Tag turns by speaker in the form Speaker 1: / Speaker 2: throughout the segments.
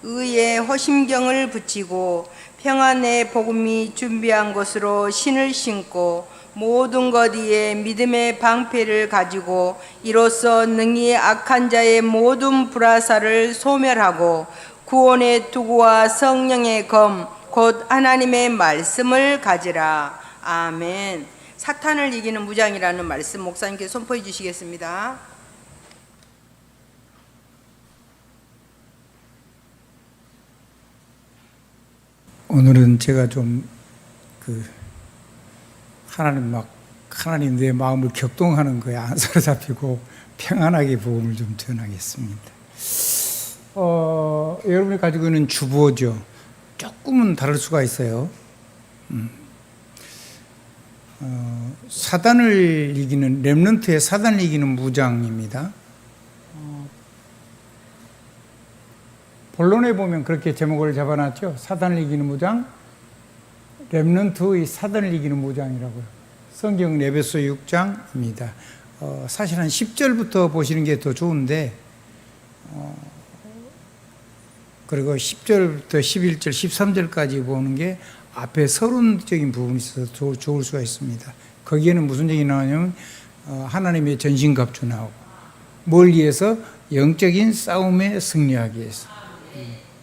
Speaker 1: 의에 허심경을 붙이고 평안의 복음이 준비한 것으로 신을 신고 모든 것 위에 믿음의 방패를 가지고 이로써 능히 악한 자의 모든 불화살을 소멸하고 구원의 투구와 성령의 검 곧 하나님의 말씀을 가지라. 아멘. 사탄을 이기는 무장이라는 말씀 목사님께 선포해 주시겠습니다.
Speaker 2: 오늘은 제가 좀 하나님 내 마음을 격동하는 거에 안 사로잡히고 평안하게 복음을 좀 전하겠습니다. 여러분이 가지고 있는 주보죠. 조금은 다를 수가 있어요. 사단을 이기는, 렘넌트의 사단을 이기는 무장입니다. 본론에 보면 그렇게 제목을 잡아놨죠. 사단을 이기는 무장, 렘넌트의 사단을 이기는 무장이라고요. 성경은 에베소 6장입니다. 사실 한 10절부터 보시는 게 더 좋은데, 그리고 10절부터 11절, 13절까지 보는 게 앞에 서론적인 부분이 있어서 좋을 수가 있습니다. 거기에는 무슨 얘기 나오냐면 하나님의 전신갑주 나오고, 뭘 위해서? 영적인 싸움에 승리하기 위해서.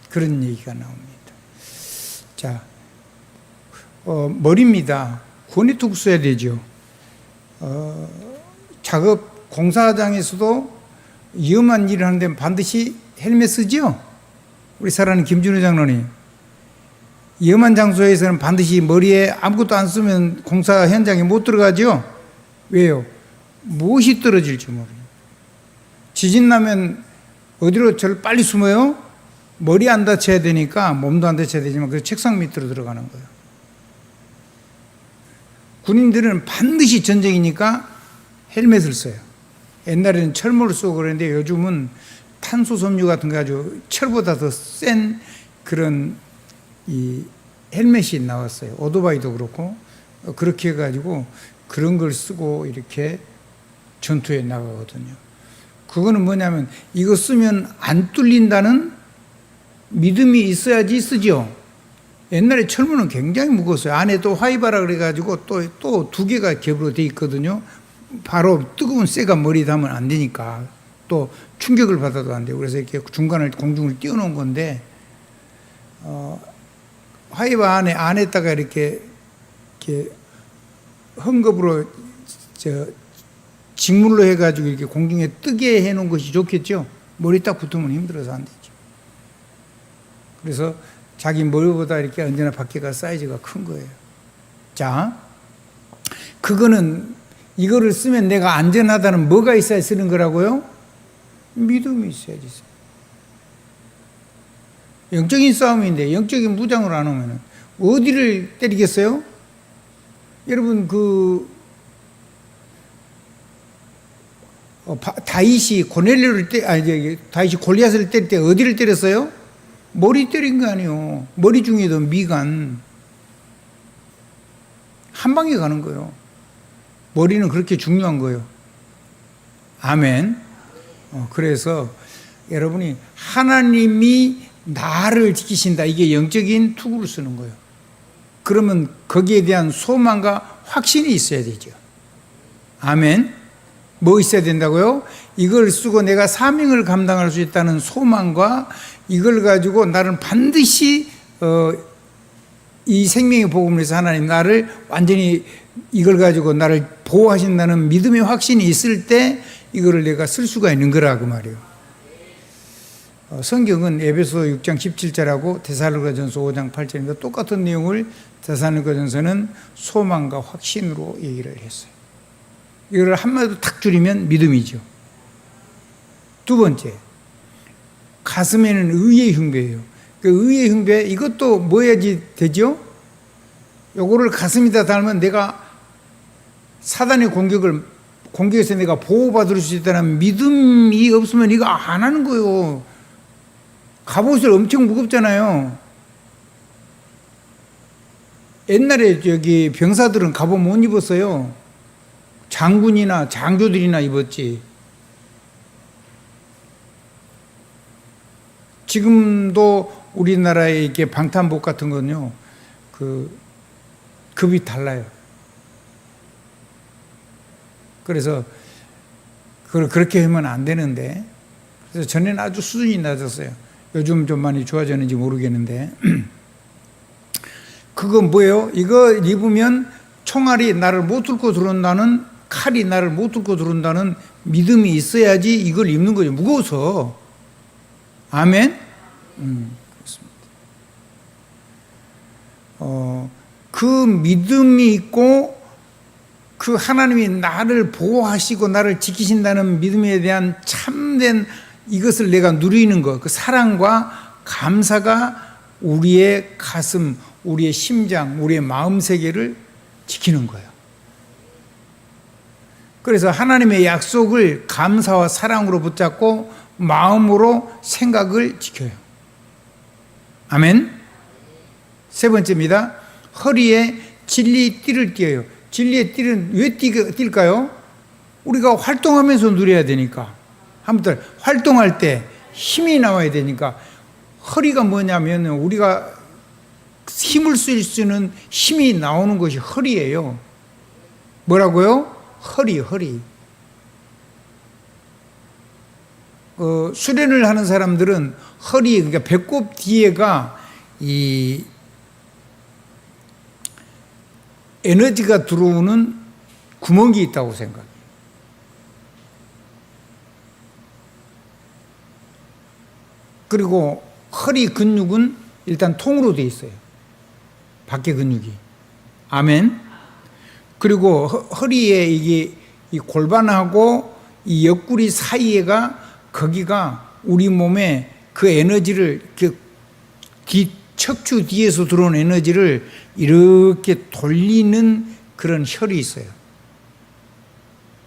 Speaker 2: 그런 얘기가 나옵니다. 자, 머리입니다. 구원의 투구 써야 되죠. 작업 공사장에서도 위험한 일을 하는데 반드시 헬멧 쓰죠. 우리 사랑하는 김준호 장로님, 위험한 장소에서는 반드시 머리에 아무것도 안 쓰면 공사 현장에 못 들어가죠. 왜요? 무엇이 떨어질지 모르요. 지진 나면 어디로 저를 빨리 숨어요? 머리 안 다쳐야 되니까, 몸도 안 다쳐야 되지만 그 책상 밑으로 들어가는 거예요. 군인들은 반드시 전쟁이니까 헬멧을 써요. 옛날에는 철모를 쓰고 그랬는데 요즘은 탄소 섬유 같은 거 가지고 철보다 더 센 그런 이 헬멧이 나왔어요. 오토바이도 그렇고 그렇게 해가지고 그런 걸 쓰고 이렇게 전투에 나가거든요. 그거는 뭐냐면 이거 쓰면 안 뚫린다는 믿음이 있어야지 쓰죠. 옛날에 철문은 굉장히 무거웠어요. 안에 또 화이바라 그래가지고 또 두 개가 겹으로 돼 있거든요. 바로 뜨거운 쇠가 머리에 닿으면 안 되니까, 또 충격을 받아도 안 돼요. 그래서 이렇게 중간을 공중을 띄워놓은 건데, 화이바 안에다가 이렇게 헝겊으로 직물로 해가지고 이렇게 공중에 뜨게 해놓은 것이 좋겠죠. 머리 딱 붙으면 힘들어서 안 되죠. 그래서 자기 머리보다 이렇게 언제나 밖에가 사이즈가 큰 거예요. 자, 이거를 쓰면 내가 안전하다는 뭐가 있어야 쓰는 거라고요? 믿음이 있어야지. 영적인 싸움인데 영적인 무장을 안 하면 어디를 때리겠어요? 여러분 다윗이 다윗이 골리앗을 때릴 때 어디를 때렸어요? 머리 때린 거 아니에요. 머리 중에도 미간 한 방에 가는 거예요. 머리는 그렇게 중요한 거예요. 아멘. 그래서 여러분이 하나님이 나를 지키신다, 이게 영적인 투구를 쓰는 거예요. 그러면 거기에 대한 소망과 확신이 있어야 되죠. 아멘. 뭐 있어야 된다고요? 이걸 쓰고 내가 사명을 감당할 수 있다는 소망과 이걸 가지고 나는 반드시 이 생명의 복음을 위해서 하나님 나를 완전히 이걸 가지고 나를 보호하신다는 믿음의 확신이 있을 때 이거를 내가 쓸 수가 있는 거라 그 말이에요. 성경은 에베소 6장 17절하고 데살로니가전서 5장 8절인가 똑같은 내용을 데살로니가전서는 소망과 확신으로 얘기를 했어요. 이걸 한마디로 탁 줄이면 믿음이죠. 두 번째, 가슴에는 의의 흉배예요. 그 의의 흉배, 이것도 뭐 해야지 되죠? 요거를 가슴에다 달면 내가 사단의 공격에서 내가 보호받을 수 있다는 믿음이 없으면 이거 안 하는 거예요. 갑옷을 엄청 무겁잖아요. 옛날에 병사들은 갑옷 못 입었어요. 장군이나 장교들이나 입었지. 지금도 우리나라의 이렇게 방탄복 같은 건요, 그 급이 달라요. 그래서 그걸 그렇게 하면 안 되는데, 그래서 전에는 아주 수준이 낮았어요. 요즘 좀 많이 좋아졌는지 모르겠는데, 그건 뭐예요? 이거 입으면 총알이 나를 못 뚫고 들어온다는, 칼이 나를 못 뚫고 들어온다는 믿음이 있어야지 이걸 입는 거죠. 무거워서. 아멘? 그렇습니다. 그 믿음이 있고, 그 하나님이 나를 보호하시고 나를 지키신다는 믿음에 대한 참된 이것을 내가 누리는 것, 그 사랑과 감사가 우리의 가슴, 우리의 심장, 우리의 마음 세계를 지키는 거예요. 그래서 하나님의 약속을 감사와 사랑으로 붙잡고 마음으로 생각을 지켜요. 아멘. 세 번째입니다. 허리에 진리 띠를 띄어요. 진리의 띠는 왜 뛸까요? 우리가 활동하면서 누려야 되니까. 아무튼 활동할 때 힘이 나와야 되니까. 허리가 뭐냐면 우리가 힘을 쓸 수 있는 힘이 나오는 것이 허리예요. 뭐라고요? 허리. 수련을 하는 사람들은 허리, 그러니까 배꼽 뒤에가 이 에너지가 들어오는 구멍이 있다고 생각해요. 그리고 허리 근육은 일단 통으로 되어 있어요. 밖에 근육이. 아멘. 그리고 허리에 이게 이 골반하고 이 옆구리 사이에가 거기가 우리 몸에 그 에너지를 척추 뒤에서 들어온 에너지를 이렇게 돌리는 그런 혈이 있어요.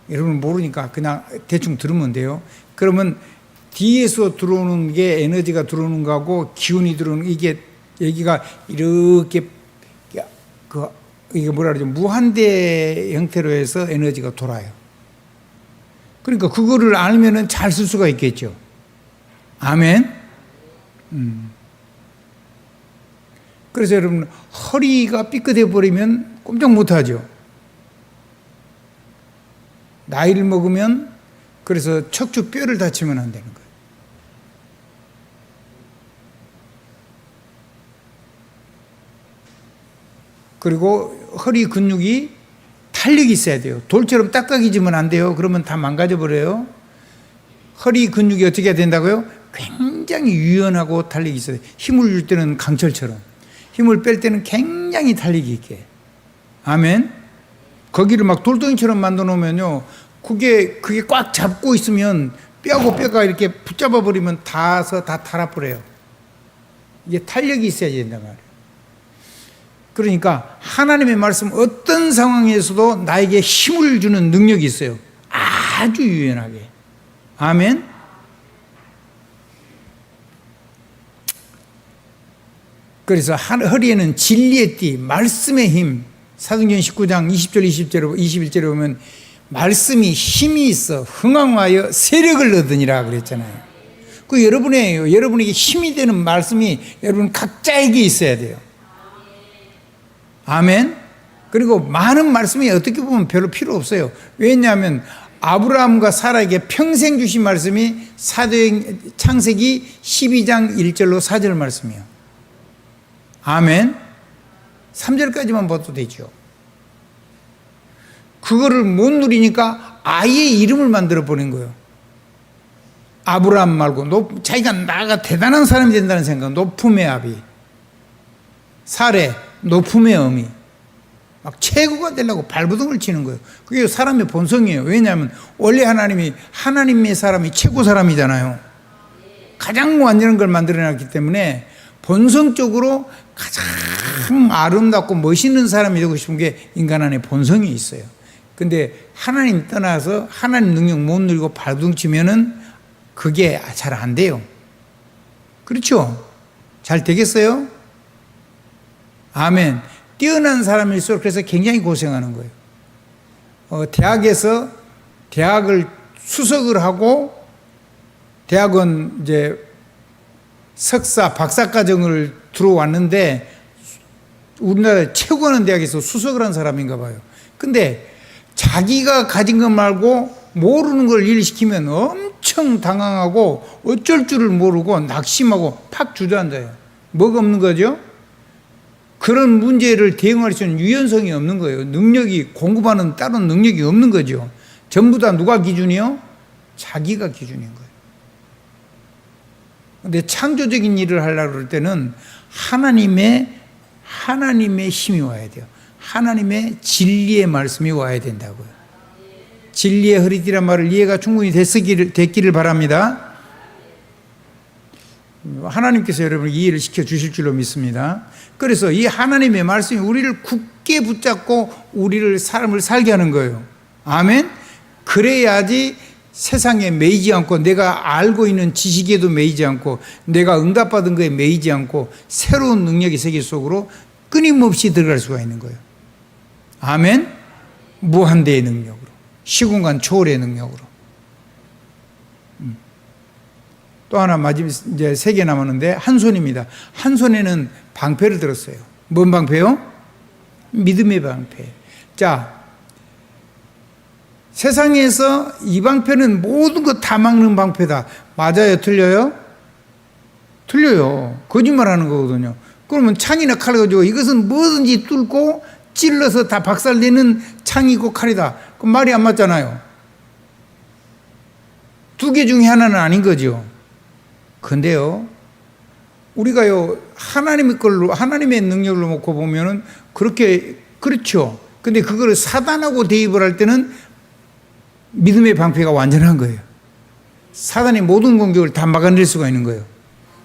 Speaker 2: 여러분 모르니까 그냥 대충 들으면 돼요. 그러면 뒤에서 들어오는 게 에너지가 들어오는 거하고 기운이 들어오는 이게 여기가 이렇게 이게 뭐라 그러죠? 무한대 형태로 해서 에너지가 돌아요. 그러니까 그거를 알면은 잘 쓸 수가 있겠죠. 아멘. 그래서 여러분 허리가 삐끗해 버리면 꼼짝 못하죠. 나이를 먹으면 그래서 척추 뼈를 다치면 안 되는 거예요. 그리고 허리 근육이 탄력이 있어야 돼요. 돌처럼 딱딱해지면 안 돼요. 그러면 다 망가져 버려요. 허리 근육이 어떻게 해야 된다고요? 굉장히 유연하고 탄력이 있어야 돼요. 힘을 줄 때는 강철처럼, 힘을 뺄 때는 굉장히 탄력이 있게. 아멘. 거기를 막 돌덩이처럼 만들어 놓으면요, 그게 꽉 잡고 있으면 뼈가 이렇게 붙잡아 버리면 닿아서 다 달아버려요. 이게 탄력이 있어야 된단 말이에요. 그러니까 하나님의 말씀 어떤 상황에서도 나에게 힘을 주는 능력이 있어요. 아주 유연하게. 아멘. 그래서 허리에는 진리의 띠, 말씀의 힘, 사도행전 19장 20절 21절에 보면 말씀이 힘이 있어 흥황하여 세력을 얻으니라 그랬잖아요. 그 여러분에게 힘이 되는 말씀이 여러분 각자에게 있어야 돼요. 아멘. 그리고 많은 말씀이 어떻게 보면 별로 필요 없어요. 왜냐하면 아브라함과 사라에게 평생 주신 말씀이 창세기 12장 1절로 4절 말씀이에요. 아멘. 3절까지만 봐도 되죠. 그거를 못 누리니까 아예 이름을 만들어 버린 거예요. 아브라함 말고 자기가 대단한 사람이 된다는 생각, 높음의 아비. 사례, 높음의 어미. 막 최고가 되려고 발버둥을 치는 거예요. 그게 사람의 본성이에요. 왜냐하면 원래 하나님의 사람이 최고 사람이잖아요. 가장 완전한 걸 만들어놨기 때문에 본성적으로 가장 아름답고 멋있는 사람이 되고 싶은 게 인간 안에 본성이 있어요. 근데 하나님 떠나서 하나님 능력 못 누리고 발버둥 치면은 그게 잘 안 돼요. 그렇죠? 잘 되겠어요? 아멘. 뛰어난 사람일수록 그래서 굉장히 고생하는 거예요. 대학에서 대학을 수석을 하고 대학원 이제 석사, 박사 과정을 들어왔는데 우리나라 최고 하는 대학에서 수석을 한 사람인가 봐요. 근데 자기가 가진 것 말고 모르는 걸 일시키면 엄청 당황하고 어쩔 줄을 모르고 낙심하고 팍 주저앉아요. 뭐가 없는 거죠? 그런 문제를 대응할 수 있는 유연성이 없는 거예요. 능력이, 공급하는 다른 능력이 없는 거죠. 전부 다 누가 기준이요? 자기가 기준인 거예요. 근데 창조적인 일을 하려고 그럴 때는 하나님의 힘이 와야 돼요. 하나님의 진리의 말씀이 와야 된다고요. 진리의 허리띠란 말을 이해가 충분히 됐기를 바랍니다. 하나님께서 여러분을 이해를 시켜 주실 줄로 믿습니다. 그래서 이 하나님의 말씀이 우리를 굳게 붙잡고 우리를 사람을 살게 하는 거예요. 아멘. 그래야지 세상에 매이지 않고 내가 알고 있는 지식에도 매이지 않고 내가 응답받은 거에 매이지 않고 새로운 능력의 세계 속으로 끊임없이 들어갈 수가 있는 거예요. 아멘. 무한대의 능력으로, 시공간 초월의 능력으로. 또 하나 마지막 이제 3개 남았는데 한 손입니다. 한 손에는 방패를 들었어요. 뭔 방패요? 믿음의 방패. 자, 세상에서 이 방패는 모든 것 다 막는 방패다. 맞아요? 틀려요? 틀려요. 거짓말하는 거거든요. 그러면 창이나 칼 가지고 이것은 뭐든지 뚫고 찔러서 다 박살내는 창이고 칼이다. 그럼 말이 안 맞잖아요. 2개 중에 하나는 아닌 거죠. 근데요, 우리가요, 하나님의 걸로, 하나님의 능력으로 놓고 보면은 그렇게, 그렇죠. 근데 그거를 사단하고 대입을 할 때는 믿음의 방패가 완전한 거예요. 사단의 모든 공격을 다 막아낼 수가 있는 거예요.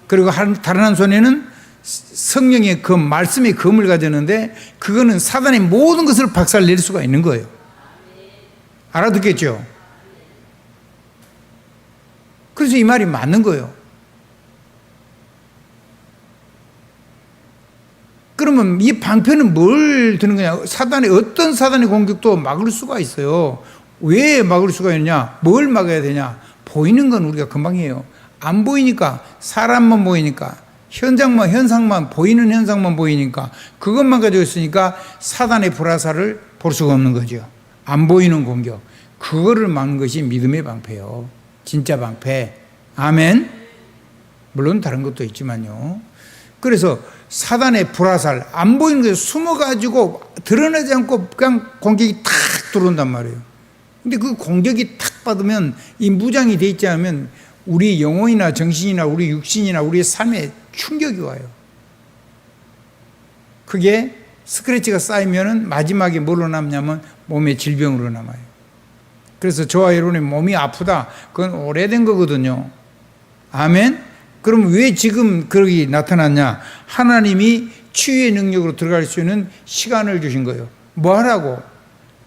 Speaker 2: 그리고 다른 한 손에는 성령의 검, 말씀의 검을 가졌는데 그거는 사단의 모든 것을 박살낼 수가 있는 거예요. 알아듣겠죠? 그래서 이 말이 맞는 거예요. 그러면 이 방패는 뭘 드는 거냐? 어떤 사단의 공격도 막을 수가 있어요. 왜 막을 수가 있느냐? 뭘 막아야 되냐? 보이는 건 우리가 금방 해요. 안 보이니까, 사람만 보이니까, 현상만, 보이는 현상만 보이니까, 그것만 가지고 있으니까 사단의 불화살을 볼 수가 없는 거죠. 안 보이는 공격. 그거를 막는 것이 믿음의 방패요. 진짜 방패. 아멘. 물론 다른 것도 있지만요. 그래서 사단의 불화살, 안 보이는 게 숨어가지고 드러나지 않고 그냥 공격이 탁 들어온단 말이에요. 근데 그 공격이 탁 받으면 이 무장이 돼 있지 않으면 우리 영혼이나 정신이나 우리 육신이나 우리의 삶에 충격이 와요. 그게 스크래치가 쌓이면은 마지막에 뭘로 남냐면 몸의 질병으로 남아요. 그래서 저와 여러분의 몸이 아프다. 그건 오래된 거거든요. 아멘. 그럼 왜 지금 그러기 나타났냐? 하나님이 치유의 능력으로 들어갈 수 있는 시간을 주신 거예요. 뭐 하라고?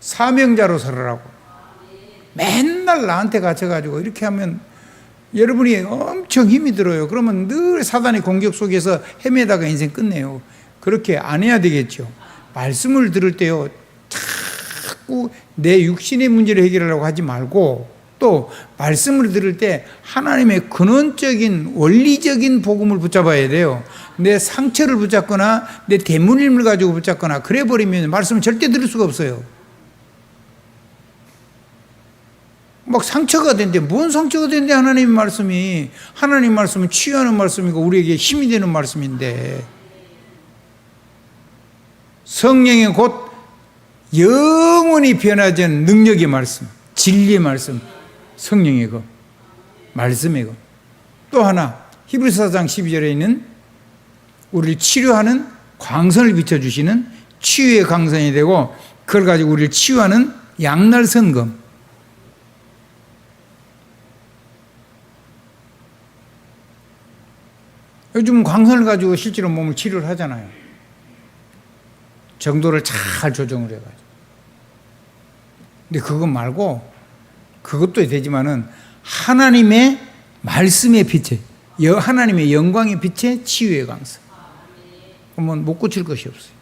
Speaker 2: 사명자로 살아라고. 맨날 나한테 갇혀가지고 이렇게 하면 여러분이 엄청 힘이 들어요. 그러면 늘 사단의 공격 속에서 헤매다가 인생 끝내요. 그렇게 안 해야 되겠죠. 말씀을 들을 때요, 자꾸 내 육신의 문제를 해결하려고 하지 말고 또 말씀을 들을 때 하나님의 근원적인 원리적인 복음을 붙잡아야 돼요. 내 상처를 붙잡거나 내 대문임을 가지고 붙잡거나 그래 버리면 말씀을 절대 들을 수가 없어요. 막 상처가 된대. 뭔 상처가 된대? 하나님의 말씀이. 하나님 말씀은 치유하는 말씀이고 우리에게 힘이 되는 말씀인데 성령의 곧 영원히 변하지 않는 능력의 말씀, 진리의 말씀, 성령의 것, 말씀의 것. 또 하나 히브리서 4장 12절에 있는 우리를 치료하는 광선을 비춰주시는 치유의 광선이 되고 그걸 가지고 우리를 치유하는 양날 선검. 요즘 광선을 가지고 실제로 몸을 치료를 하잖아요. 정도를 잘 조정을 해가지고. 근데 그것 말고 그것도 되지만은 하나님의 말씀의 빛에 하나님의 영광의 빛에 치유의 광선. 그러면 못 고칠 것이 없어요.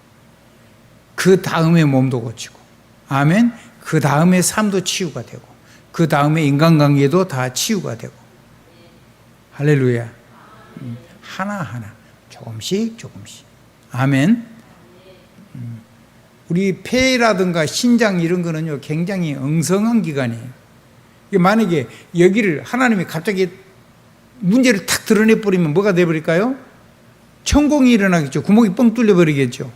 Speaker 2: 그 다음에 몸도 고치고 아멘. 그 다음에 삶도 치유가 되고 그 다음에 인간관계도 다 치유가 되고 할렐루야. 하나하나 조금씩 조금씩. 아멘. 우리 폐라든가 신장 이런 거는요 굉장히 엉성한 기관이에요. 만약에 여기를 하나님이 갑자기 문제를 탁 드러내버리면 뭐가 돼버릴까요? 천공이 일어나겠죠. 구멍이 뻥 뚫려버리겠죠.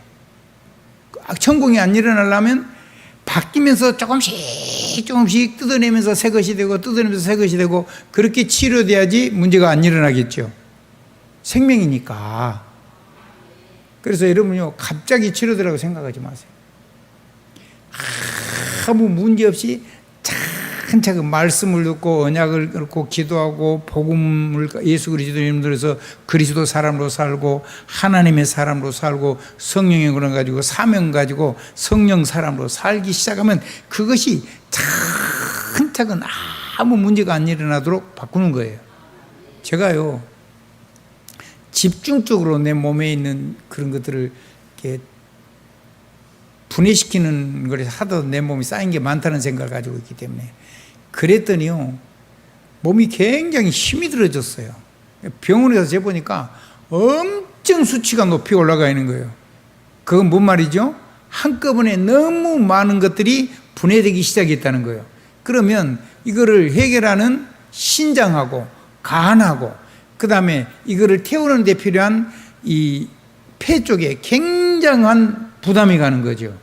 Speaker 2: 천공이 안 일어나려면 바뀌면서 조금씩 조금씩 뜯어내면서 새 것이 되고 뜯어내면서 새 것이 되고 그렇게 치료돼야지 문제가 안 일어나겠죠. 생명이니까. 그래서 여러분요 갑자기 치료되라고 생각하지 마세요. 아무 문제 없이 차근차근 말씀을 듣고 언약을 듣고 기도하고 복음을 예수 그리스도 이름 들어서 그리스도 사람으로 살고 하나님의 사람으로 살고 성령의 그런 가지고 사명 가지고 성령 사람으로 살기 시작하면 그것이 차근차근 아무 문제가 안 일어나도록 바꾸는 거예요. 제가요 집중적으로 내 몸에 있는 그런 것들을 이렇게 분해시키는 걸 하도 내 몸이 쌓인 게 많다는 생각을 가지고 있기 때문에 그랬더니요 몸이 굉장히 힘이 들어졌어요. 병원에 가서 재보니까 엄청 수치가 높이 올라가 있는 거예요. 그건 뭔 말이죠? 한꺼번에 너무 많은 것들이 분해되기 시작했다는 거예요. 그러면 이거를 해결하는 신장하고 간하고 그 다음에 이거를 태우는 데 필요한 이 폐 쪽에 굉장한 부담이 가는 거죠.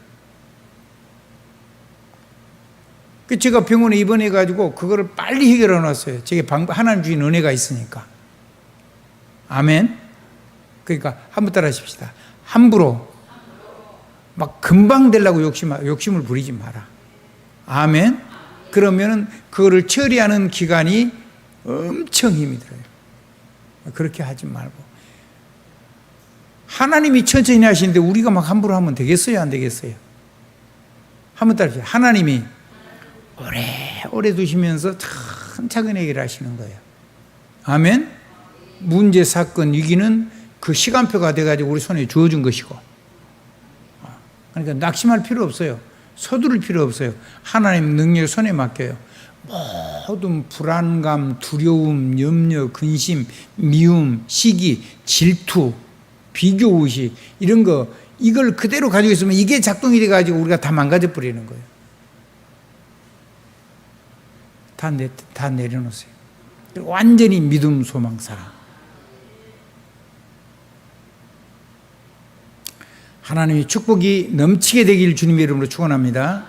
Speaker 2: 제가 병원에 입원해가지고 그거를 빨리 해결해 놨어요. 제게 하나님 주신 은혜가 있으니까. 아멘. 그러니까 한번 따라 하십시다. 함부로 막 금방 되려고 욕심을 부리지 마라. 아멘. 그러면은 그거를 처리하는 기간이 엄청 힘이 들어요. 그렇게 하지 말고. 하나님이 천천히 하시는데 우리가 막 함부로 하면 되겠어요? 안 되겠어요? 한번 따라 하십시다. 하나님이 오래 두시면서 차근차근 해결하시는 거예요. 아멘. 문제, 사건, 위기는 그 시간표가 돼가지고 우리 손에 주어진 것이고, 그러니까 낙심할 필요 없어요. 서두를 필요 없어요. 하나님 능력 손에 맡겨요. 모든 불안감, 두려움, 염려, 근심, 미움, 시기, 질투, 비교의식 이런 거 이걸 그대로 가지고 있으면 이게 작동이 돼가지고 우리가 다 망가져 버리는 거예요. 다 내려놓으세요. 완전히 믿음, 소망, 사랑. 하나님의 축복이 넘치게 되길 주님의 이름으로 축원합니다.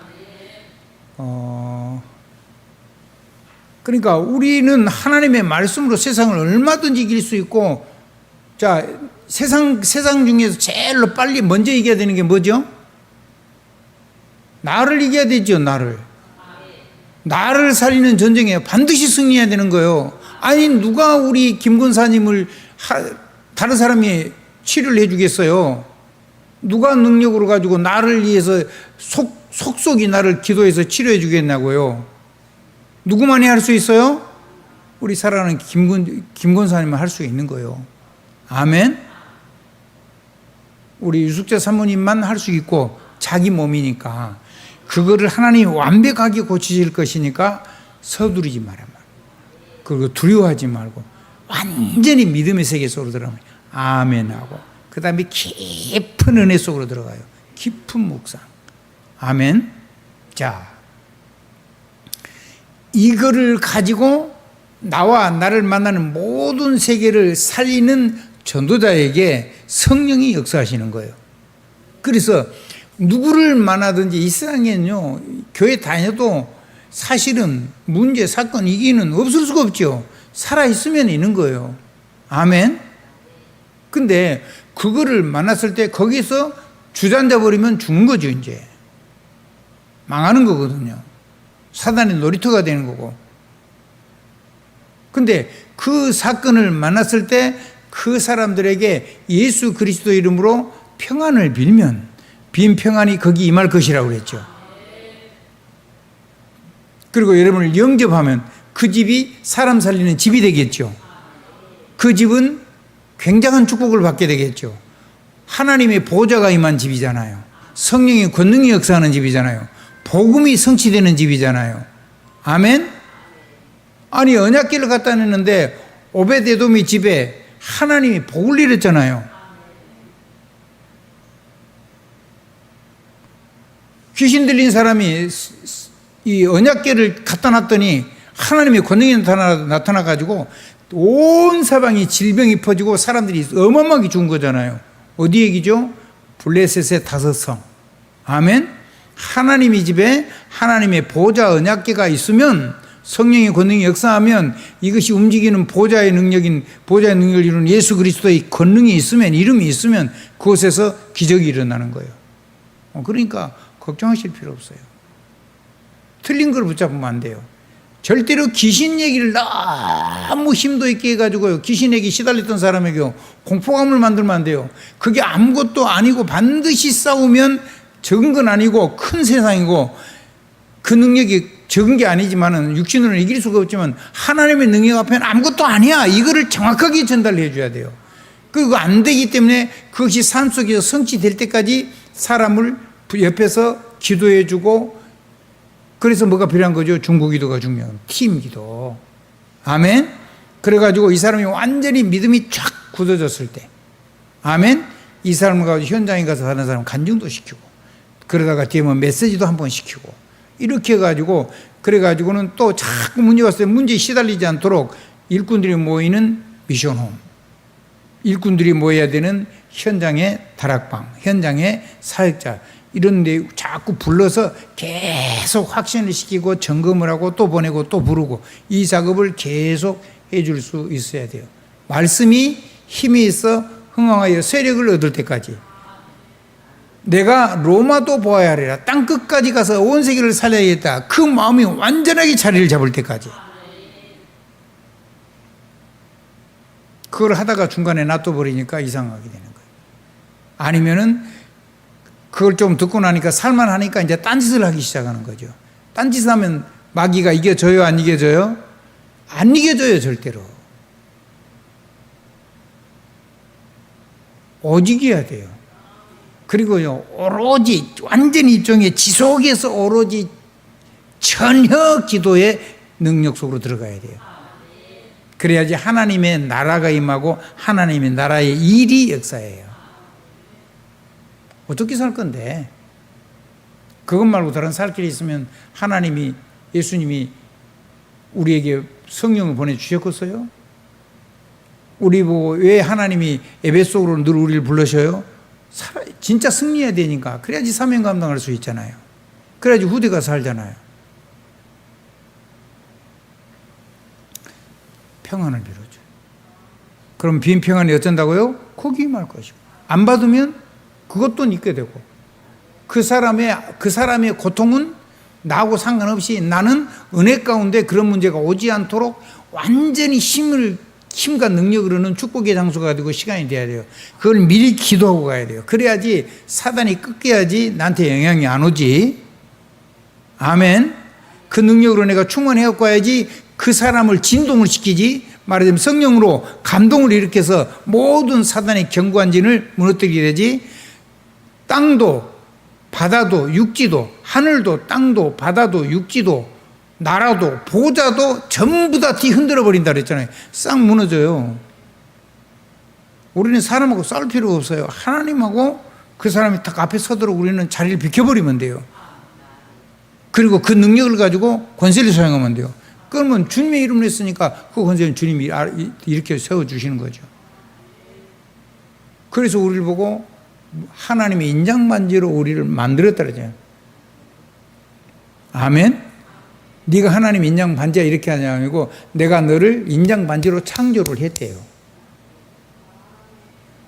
Speaker 2: 그러니까 우리는 하나님의 말씀으로 세상을 얼마든지 이길 수 있고, 자, 세상 중에서 제일로 빨리 먼저 이겨야 되는 게 뭐죠? 나를 이겨야 되죠, 나를 살리는 전쟁에 반드시 승리해야 되는 거예요. 아니, 누가 우리 김권사님을 다른 사람이 치료를 해주겠어요? 누가 능력으로 가지고 나를 위해서 속속이 나를 기도해서 치료해 주겠냐고요? 누구만이 할 수 있어요? 우리 사랑하는 김권사님은 할 수 있는 거예요. 아멘? 우리 유숙자 사모님만 할 수 있고, 자기 몸이니까. 그거를 하나님이 완벽하게 고치실 것이니까 서두르지 말아요. 그리고 두려워하지 말고 완전히 믿음의 세계 속으로 들어가면 아멘하고 그 다음에 깊은 은혜 속으로 들어가요. 깊은 묵상. 아멘. 자, 이거를 가지고 나와 나를 만나는 모든 세계를 살리는 전도자에게 성령이 역사하시는 거예요. 그래서 누구를 만나든지 이 세상에는요, 교회 다녀도 사실은 문제, 사건, 위기는 없을 수가 없죠. 살아있으면 있는 거예요. 아멘. 근데 그거를 만났을 때 거기서 주저앉아 버리면 죽는 거죠, 이제. 망하는 거거든요. 사단의 놀이터가 되는 거고. 근데 그 사건을 만났을 때 그 사람들에게 예수 그리스도 이름으로 평안을 빌면 빈 평안이 거기 임할 것이라고 그랬죠. 그리고 여러분을 영접하면 그 집이 사람 살리는 집이 되겠죠. 그 집은 굉장한 축복을 받게 되겠죠. 하나님의 보좌가 임한 집이잖아요. 성령의 권능이 역사하는 집이잖아요. 복음이 성취되는 집이잖아요. 아멘? 아니, 언약궤를 갖다 냈는데 오벳에돔이 집에 하나님이 복을 내렸잖아요. 귀신 들린 사람이 이 언약궤를 갖다 놨더니 하나님의 권능이 나타나가지고 온 사방이 질병이 퍼지고 사람들이 어마어마하게 죽은 거잖아요. 어디 얘기죠? 블레셋의 5성. 아멘. 하나님의 집에 하나님의 보좌 언약궤가 있으면, 성령의 권능이 역사하면, 이것이 움직이는 보좌의 능력을 이루는 예수 그리스도의 권능이 있으면, 이름이 있으면 그곳에서 기적이 일어나는 거예요. 그러니까 걱정하실 필요 없어요. 틀린 걸 붙잡으면 안 돼요. 절대로 귀신 얘기를 너무 심도 있게 해가지고요, 귀신에게 시달렸던 사람에게 공포감을 만들면 안 돼요. 그게 아무것도 아니고, 반드시 싸우면 적은 건 아니고 큰 세상이고, 그 능력이 적은 게 아니지만은 육신으로는 이길 수가 없지만 하나님의 능력 앞에는 아무것도 아니야. 이거를 정확하게 전달해 줘야 돼요. 그거 안 되기 때문에 그것이 삶 속에서 성취될 때까지 사람을 옆에서 기도해 주고, 그래서 뭐가 필요한 거죠? 중보기도가 중요한 팀 기도. 아멘. 그래가지고 이 사람이 완전히 믿음이 쫙 굳어졌을 때, 아멘, 이 사람을 가지고 현장에 가서 하는 사람 간증도 시키고, 그러다가 뒤에 뭐 메시지도 한번 시키고, 이렇게 해가지고, 그래가지고는 또 자꾸 문제가 왔을 때 문제에 시달리지 않도록 일꾼들이 모이는 미션홈, 일꾼들이 모여야 되는 현장의 다락방, 현장의 사역자, 이런 데 자꾸 불러서 계속 확신을 시키고 점검을 하고 또 보내고 또 부르고, 이 작업을 계속 해줄 수 있어야 돼요. 말씀이 힘이 있어 흥황하여 세력을 얻을 때까지. 내가 로마도 보아야 하리라, 땅 끝까지 가서 온 세계를 살려야겠다, 그 마음이 완전하게 자리를 잡을 때까지. 그걸 하다가 중간에 놔둬버리니까 이상하게 되는 거예요. 아니면은 그걸 좀 듣고 나니까 살만하니까 이제 딴짓을 하기 시작하는 거죠. 딴짓을 하면 마귀가 이겨져요, 안 이겨져요? 안 이겨져요, 절대로. 오직해야 돼요. 그리고요, 오로지 완전히 일종의 지속해서 오로지 전혀 기도의 능력 속으로 들어가야 돼요. 그래야지 하나님의 나라가 임하고 하나님의 나라의 일이 역사해요. 어떻게 살 건데? 그것 말고 다른 살 길이 있으면 하나님이, 예수님이 우리에게 성령을 보내주셨겠어요? 우리 보고 왜 하나님이 예배 속으로 늘 우리를 불러셔요? 진짜 승리해야 되니까. 그래야지 사명 감당할 수 있잖아요. 그래야지 후대가 살잖아요. 평안을 빌어줘요. 그럼 빈 평안이 어쩐다고요? 거기 임할 것이고, 안 받으면 그것도 잊게 되고, 그 사람의 고통은 나하고 상관없이 나는 은혜 가운데 그런 문제가 오지 않도록 완전히 힘과 능력으로는 축복의 장소가 되고 시간이 돼야 돼요. 그걸 미리 기도하고 가야 돼요. 그래야지 사단이 꺾여야지 나한테 영향이 안 오지. 아멘. 그 능력으로 내가 충만해갖고 가야지 그 사람을 진동을 시키지. 말하자면 성령으로 감동을 일으켜서 모든 사단의 견고한 진을 무너뜨리게 되지. 땅도 바다도 육지도, 하늘도 땅도 바다도 육지도 나라도 보좌도 전부 다 뒤흔들어 버린다 그랬잖아요. 싹 무너져요. 우리는 사람하고 싸울 필요가 없어요. 하나님하고 그 사람이 딱 앞에 서도록 우리는 자리를 비켜버리면 돼요. 그리고 그 능력을 가지고 권세를 사용하면 돼요. 그러면 주님의 이름을 했으니까 그 권세는 주님이 이렇게 세워주시는 거죠. 그래서 우리를 보고 하나님의 인장반지로 우리를 만들었다 그러잖아요. 아멘. 네가 하나님 인장반지야 이렇게 하냐 아니고 내가 너를 인장반지로 창조를 했대요.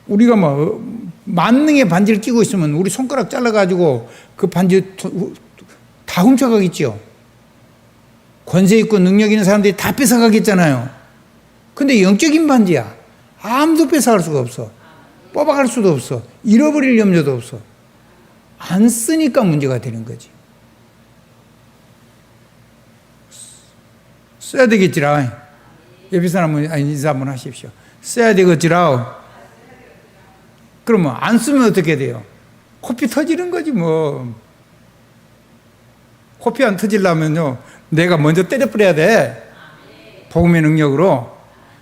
Speaker 2: 우리가 뭐 만능의 반지를 끼고 있으면 우리 손가락 잘라가지고 그 반지 다 훔쳐가겠죠. 권세 있고 능력 있는 사람들이 다 뺏어가겠잖아요. 근데 영적인 반지야. 아무도 뺏어갈 수가 없어. 뽑아갈 수도 없어. 잃어버릴 염려도 없어. 안 쓰니까 문제가 되는 거지. 써야 되겠지라. 옆에 사람은 인사 한번 하십시오. 써야 되겠지라. 그러면 안 쓰면 어떻게 돼요? 코피 터지는 거지 뭐. 코피 안 터지려면요 내가 먼저 때려버려야 돼. 복음의 능력으로.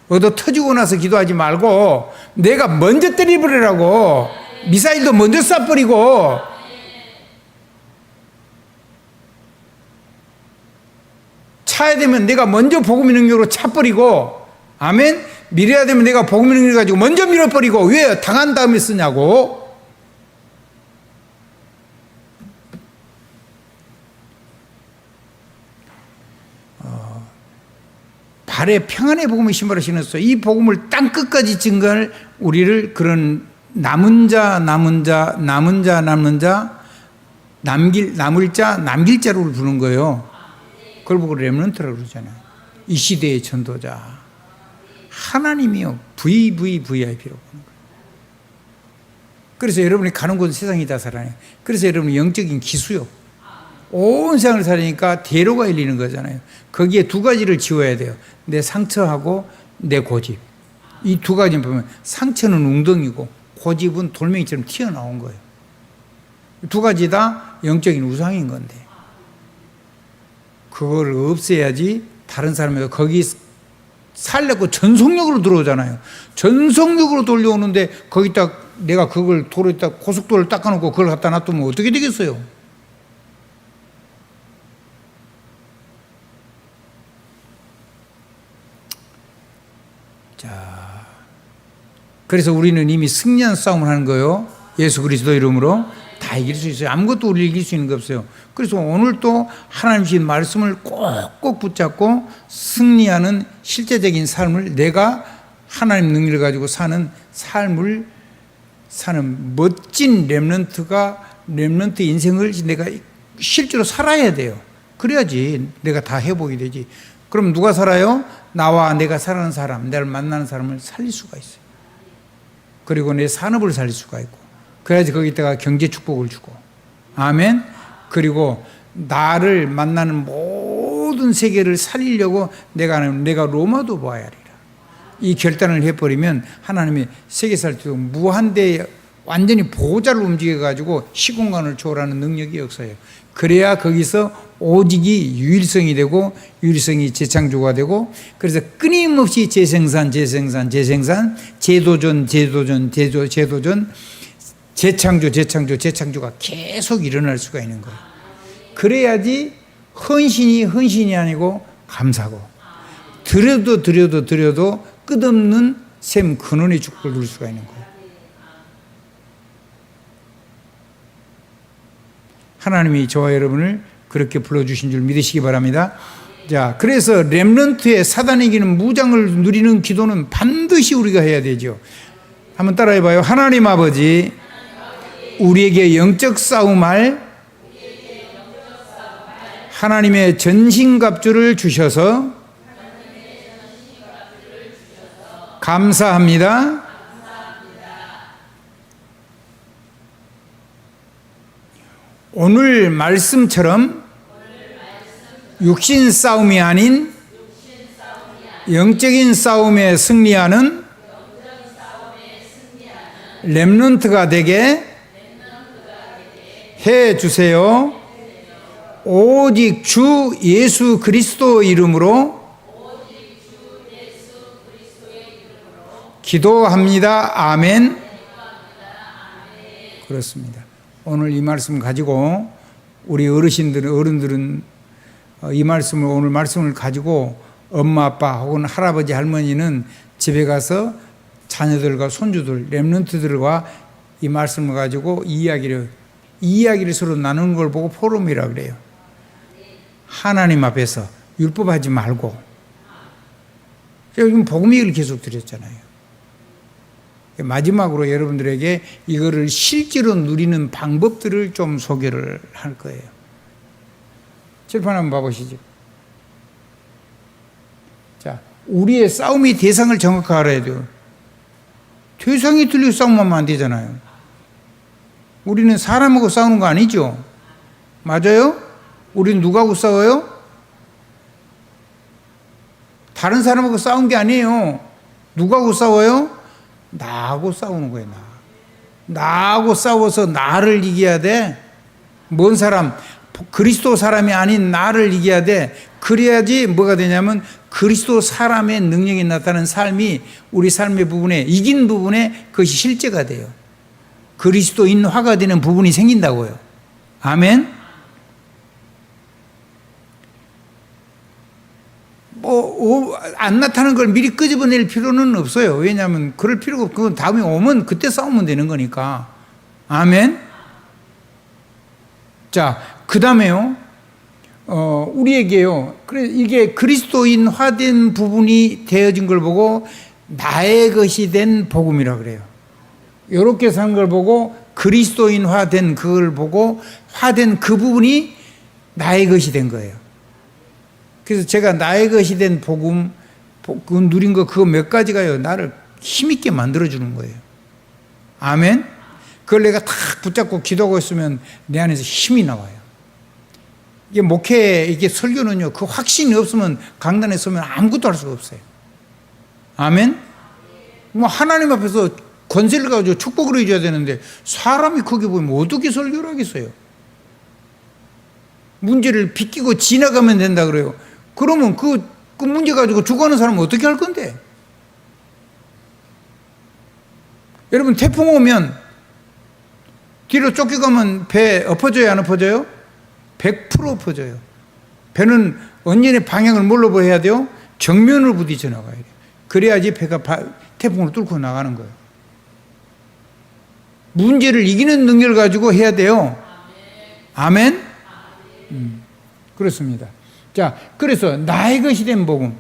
Speaker 2: 얻어 터지고 나서 기도하지 말고 내가 먼저 때려버리라고. 미사일도 먼저 쏴버리고. 차야 되면 내가 먼저 복음의 능력으로 차버리고, 아멘. 밀어야 되면 내가 복음의 능력을 가지고 먼저 밀어버리고. 왜 당한 다음에 쓰냐고. 발에 평안의 복음의 신발을 신었어. 이 복음을 땅 끝까지 증거할 우리를 그런 남을 자, 남길 자로 부르는 거예요. 그걸 보고 렘넌트라고 그러잖아요. 이 시대의 전도자. 하나님이요. VVVIP라고 부르는 거예요. 그래서 여러분이 가는 곳은 세상이 다 살아요. 그래서 여러분이 영적인 기수요. 온 세상을 살으니까 대로가 열리는 거잖아요. 거기에 두 가지를 지워야 돼요. 내 상처하고 내 고집. 이 두 가지 보면 상처는 웅덩이고 고집은 돌멩이처럼 튀어나온 거예요. 두 가지 다 영적인 우상인 건데 그걸 없애야지 다른 사람이 거기 살려고 전속력으로 들어오잖아요. 전속력으로 돌려오는데 거기다 내가 그걸 도로에다 고속도로를 닦아놓고 그걸 갖다 놔두면 어떻게 되겠어요? 자, 그래서 우리는 이미 승리한 싸움을 하는 거예요. 예수 그리스도 이름으로 다 이길 수 있어요. 아무것도 우리를 이길 수 있는 게 없어요. 그래서 오늘 또 하나님 주신 말씀을 꼭꼭 붙잡고 승리하는 실제적인 삶을, 내가 하나님 능력을 가지고 사는 삶을 사는 멋진 렘넌트 인생을 내가 실제로 살아야 돼요. 그래야지 내가 다 회복이 되지. 그럼 누가 살아요? 나와 내가 사랑하는 사람, 나를 만나는 사람을 살릴 수가 있어요. 그리고 내 산업을 살릴 수가 있고, 그래야지 거기다가 경제 축복을 주고, 아멘. 그리고 나를 만나는 모든 세계를 살리려고 내가 로마도 봐야 하리라. 이 결단을 해버리면 하나님이 세계 살 때도 무한대 완전히 보호자를 움직여가지고 시공간을 초월하는 능력이 역사예요. 그래야 거기서 오직이 유일성이 되고 유일성이 재창조가 되고, 그래서 끊임없이 재생산, 재도전, 재창조가 계속 일어날 수가 있는 거예요. 그래야지 헌신이 아니고 감사고, 드려도 끝없는 샘 근원의 축복을 누릴 수가 있는 거예요. 하나님이 저와 여러분을 그렇게 불러주신 줄 믿으시기 바랍니다. 자, 그래서 렘넌트의 사단이 이기는 무장을 누리는 기도는 반드시 우리가 해야 되죠. 한번 따라해봐요. 하나님 아버지, 우리에게 영적 싸움할 하나님의 전신갑주를 주셔서 감사합니다. 오늘 말씀처럼 육신 싸움이 아닌 영적인 싸움에 승리하는 렘넌트가 되게 해 주세요. 오직 주 예수 그리스도 이름으로 기도합니다. 아멘. 그렇습니다. 오늘 이 말씀 가지고 우리 어른들은 이 말씀을, 오늘 말씀을 가지고 엄마 아빠 혹은 할아버지 할머니는 집에 가서 자녀들과 손주들, 렘넌트들과 이 말씀을 가지고 이야기를 서로 나누는 걸 보고 포럼이라 그래요. 하나님 앞에서 율법하지 말고. 제가 지금 복음 얘기를 계속 드렸잖아요. 마지막으로 여러분들에게 이거를 실제로 누리는 방법들을 좀 소개를 할 거예요. 칠판 한번 봐보시죠. 자, 우리의 싸움의 대상을 정확하게 알아야 돼요. 대상이 틀려 싸움하면 안 되잖아요. 우리는 사람하고 싸우는 거 아니죠? 맞아요? 우리는 누구하고 싸워요? 다른 사람하고 싸운 게 아니에요. 누구하고 싸워요? 나하고 싸우는 거예요. 나하고 싸워서 나를 이겨야 돼. 뭔 사람? 그리스도 사람이 아닌 나를 이겨야 돼. 그래야지 뭐가 되냐면 그리스도 사람의 능력이 나타나는 삶이 우리 삶의 부분에 이긴 부분에 그것이 실제가 돼요. 그리스도인화가 되는 부분이 생긴다고요. 아멘. 안 나타나는 걸 미리 끄집어낼 필요는 없어요. 왜냐하면 그럴 필요가 없고 그건 다음에 오면 그때 싸우면 되는 거니까. 아멘. 자, 그 다음에요. 우리에게요. 그래 이게 그리스도인화된 부분이 되어진 걸 보고 나의 것이 된 복음이라 그래요. 이렇게 산 걸 보고 그리스도인화된 그걸 보고 화된 그 부분이 나의 것이 된 거예요. 그래서 제가 나의 것이 된 복음, 그 누린 거 그거 몇 가지가요. 나를 힘있게 만들어주는 거예요. 아멘? 그걸 내가 탁 붙잡고 기도하고 있으면 내 안에서 힘이 나와요. 이게 목회, 이게 설교는요, 그 확신이 없으면 강단에 서면 아무것도 할 수가 없어요. 아멘? 뭐 하나님 앞에서 권세를 가지고 축복을 해줘야 되는데 사람이 거기 보면 어떻게 설교를 하겠어요? 문제를 비끼고 지나가면 된다 그래요. 그러면 그 문제 가지고 죽어가는 사람은 어떻게 할 건데? 여러분 태풍 오면 뒤로 쫓겨가면 배 엎어져요, 안 엎어져요? 100% 엎어져요. 배는 언제나 방향을 뭘로 해야 돼요? 정면으로 부딪혀 나가야 돼요. 그래야지 배가 태풍을 뚫고 나가는 거예요. 문제를 이기는 능력을 가지고 해야 돼요. 아멘? 그렇습니다. 자, 그래서 나의 것이 된 복음.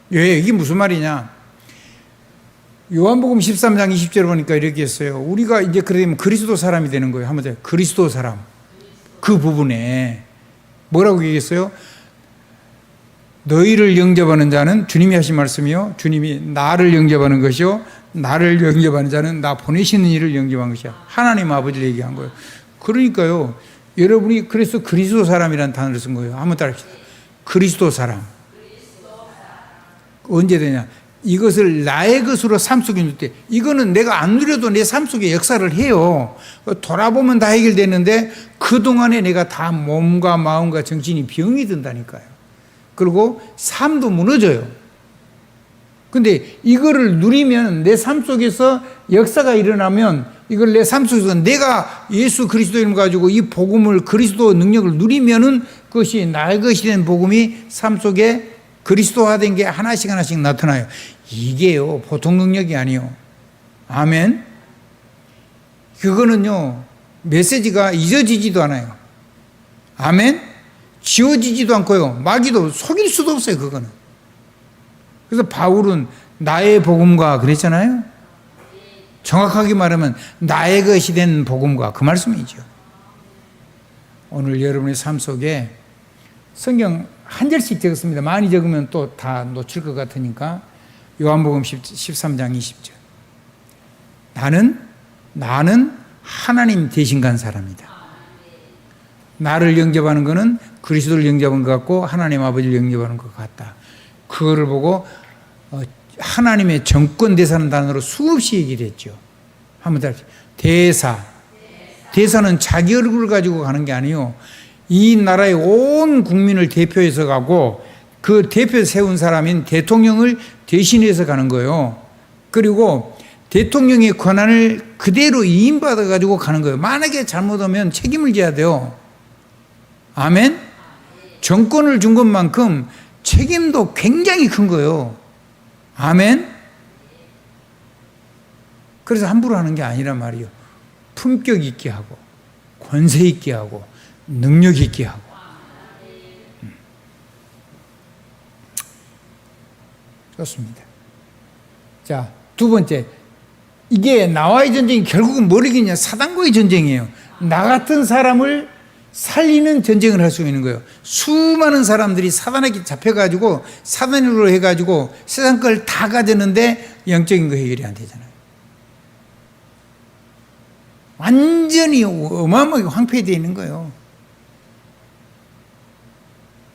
Speaker 2: 왜 이게 무슨 말이냐? 요한복음 13장 20절을 보니까 이렇게 했어요. 우리가 이제 그러면 그리스도 사람이 되는 거예요. 한번 그리스도 사람. 그 부분에 뭐라고 얘기했어요? 너희를 영접하는 자는 주님이 하신 말씀이요. 주님이 나를 영접하는 것이요. 나를 영접하는 자는 나 보내시는 이를 영접한 것이야. 하나님 아버지를 얘기한 거예요. 그러니까요. 여러분이 그래서 그리스도 사람이라는 단어를 쓴 거예요. 한번 따라합시다. 그리스도 사람. 언제 되냐? 이것을 나의 것으로 삶 속에 넣을 때, 이거는 내가 안 누려도 내 삶 속에 역사를 해요. 돌아보면 다 해결되는데 그동안에 내가 다 몸과 마음과 정신이 병이 든다니까요. 그리고 삶도 무너져요. 근데 이거를 누리면 내 삶 속에서 역사가 일어나면 이걸 내 삶 속에서 내가 예수 그리스도 이름 가지고 이 복음을 그리스도 능력을 누리면은 그것이 나의 것이 된 복음이 삶 속에 그리스도화된 게 하나씩 하나씩 나타나요. 이게요 보통 능력이 아니요. 아멘. 그거는요 메시지가 잊어지지도 않아요. 아멘. 지워지지도 않고요 마귀도 속일 수도 없어요. 그거는. 그래서 바울은 나의 복음과 그랬잖아요. 정확하게 말하면 나의 것이 된 복음과 그 말씀이죠. 오늘 여러분의 삶 속에 성경 한 절씩 적었습니다. 많이 적으면 또 다 놓칠 것 같으니까 요한복음 13장 20절. 나는 하나님 대신 간 사람이다. 나를 영접하는 것은 그리스도를 영접한 것 같고 하나님 아버지를 영접하는 것 같다. 그거를 보고 하나님의 정권 대사는 단어로 수없이 얘기를 했죠. 한번 더 대사. 대사는 자기 얼굴을 가지고 가는 게 아니요. 이 나라의 온 국민을 대표해서 가고 그 대표 세운 사람인 대통령을 대신해서 가는 거예요. 그리고 대통령의 권한을 그대로 이임받아 가지고 가는 거예요. 만약에 잘못하면 책임을 져야 돼요. 아멘? 정권을 준 것만큼 책임도 굉장히 큰 거예요. 아멘? 그래서 함부로 하는 게 아니란 말이에요. 품격 있게 하고 권세 있게 하고 능력 있게 하고. 좋습니다. 자, 두 번째. 이게 나와의 전쟁이 결국은 뭘 이기냐? 사단과의 전쟁이에요. 나 같은 사람을 살리는 전쟁을 할 수 있는 거예요. 수많은 사람들이 사단에게 잡혀가지고 사단으로 해가지고 세상 걸 다 가졌는데 영적인 거 해결이 안 되잖아요. 완전히 어마어마하게 황폐되어 있는 거예요.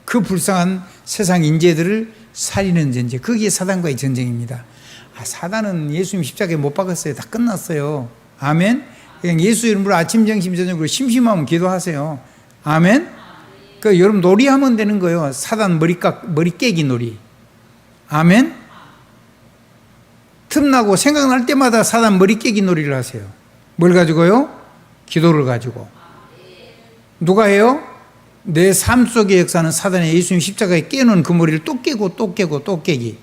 Speaker 2: 그 불쌍한 세상 인재들을 살리는 전쟁, 그게 사단과의 전쟁입니다. 사단은 예수님 십자가에 못 박았어요. 다 끝났어요. 아멘. 그냥 예수 이름으로 아침, 점심, 저녁으로 심심하면 기도하세요. 아멘? 그 여러분 놀이하면 되는 거예요. 사단 머리 깨기 놀이. 아멘? 틈나고 생각날 때마다 사단 머리 깨기 놀이를 하세요. 뭘 가지고요? 기도를 가지고. 누가 해요? 내 삶 속의 역사는 사단의 예수님 십자가에 깨놓은 그 머리를 또 깨고 또 깨고 또 깨기.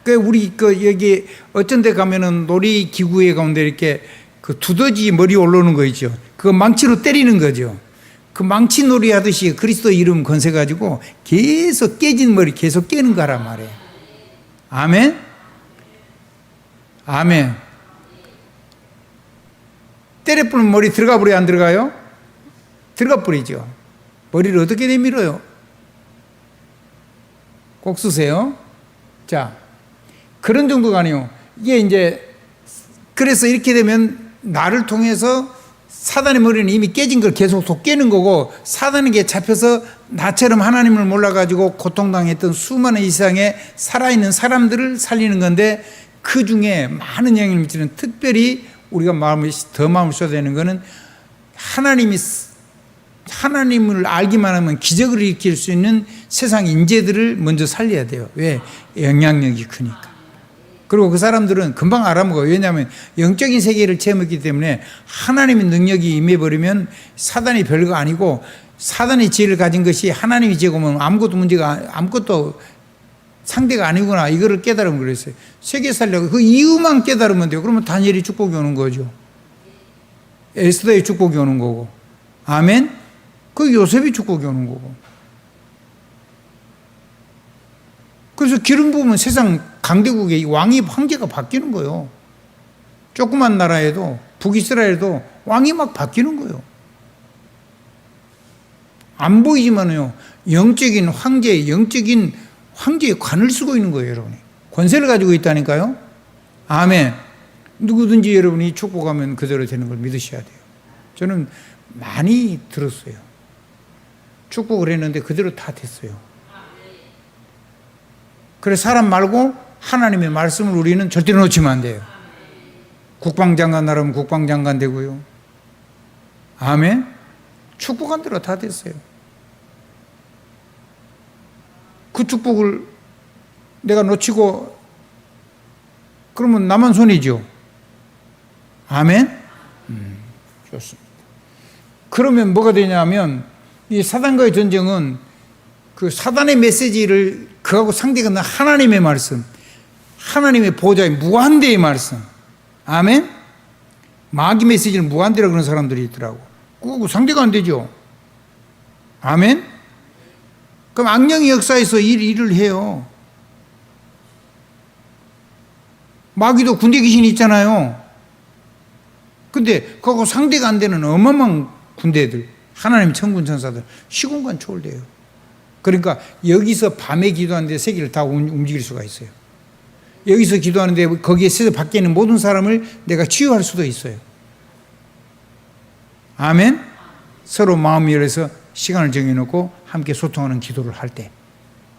Speaker 2: 그 우리 여기 어쩐 데 가면은 놀이 기구에 가운데 이렇게 그 두더지 머리 올라오는 거 있죠. 그거 망치로 때리는 거죠. 그 망치 놀이 하듯이 그리스도 이름 건세 가지고 계속 깨진 머리 계속 깨는 거란 말이에요. 아멘? 아멘. 때려 부는 머리 들어가 버려요, 안 들어가요? 들어가 버리죠. 머리를 어떻게 내밀어요? 꼭 쓰세요. 자, 그런 정도가 아니에요. 이게 이제 그래서 이렇게 되면 나를 통해서 사단의 머리는 이미 깨진 걸 계속 또 깨는 거고, 사단에게 잡혀서 나처럼 하나님을 몰라가지고 고통당했던 수많은 이상의 살아있는 사람들을 살리는 건데, 그 중에 많은 영향을 미치는, 특별히 우리가 더 마음을 쏟아야 되는 거는 하나님을 알기만 하면 기적을 일으킬 수 있는 세상 인재들을 먼저 살려야 돼요. 왜? 영향력이 크니까. 그리고 그 사람들은 금방 알아먹어요. 왜냐하면 영적인 세계를 체험했기 때문에 하나님의 능력이 임해버리면 사단이 별거 아니고, 사단의 지혜를 가진 것이 하나님이 제공하면 아무것도 상대가 아니구나, 이거를 깨달으면 그랬어요. 세계 살려고 그 이유만 깨달으면 돼요. 그러면 다니엘이 축복이 오는 거죠. 에스더의 축복이 오는 거고. 아멘? 그 요셉이 축복이 오는 거고. 그래서 기름 부으면 세상 강대국의 왕이 황제가 바뀌는 거예요. 조그만 나라에도, 북이스라엘도 왕이 막 바뀌는 거예요. 안 보이지만요, 영적인 황제의 관을 쓰고 있는 거예요, 여러분이. 권세를 가지고 있다니까요. 아멘. 누구든지 여러분이 축복하면 그대로 되는 걸 믿으셔야 돼요. 저는 많이 들었어요. 축복을 했는데 그대로 다 됐어요. 그래서 사람 말고 하나님의 말씀을 우리는 절대로 놓치면 안 돼요. 국방장관 나라면 국방장관 되고요. 아멘. 축복한 대로 다 됐어요. 그 축복을 내가 놓치고 그러면 나만 손이죠. 아멘. 좋습니다. 그러면 뭐가 되냐면, 이 사단과의 전쟁은 그 사단의 메시지를 그하고 상대가 있는 하나님의 말씀, 하나님의 보좌의 무한대의 말씀. 아멘. 마귀 메시지는 무한대라고 그러는 사람들이 있더라고. 그거 상대가 안 되죠. 아멘. 그럼 악령의 역사에서 일을 해요. 마귀도 군대 귀신이 있잖아요. 근데 그거 상대가 안 되는 어마어마한 군대들, 하나님 천군 천사들 시공간 초월돼요. 그러니까 여기서 밤에 기도하는데 세계를 다 움직일 수가 있어요. 여기서 기도하는데 거기에 밖에 있는 모든 사람을 내가 치유할 수도 있어요. 아멘. 서로 마음이 열어서 시간을 정해놓고 함께 소통하는 기도를 할 때.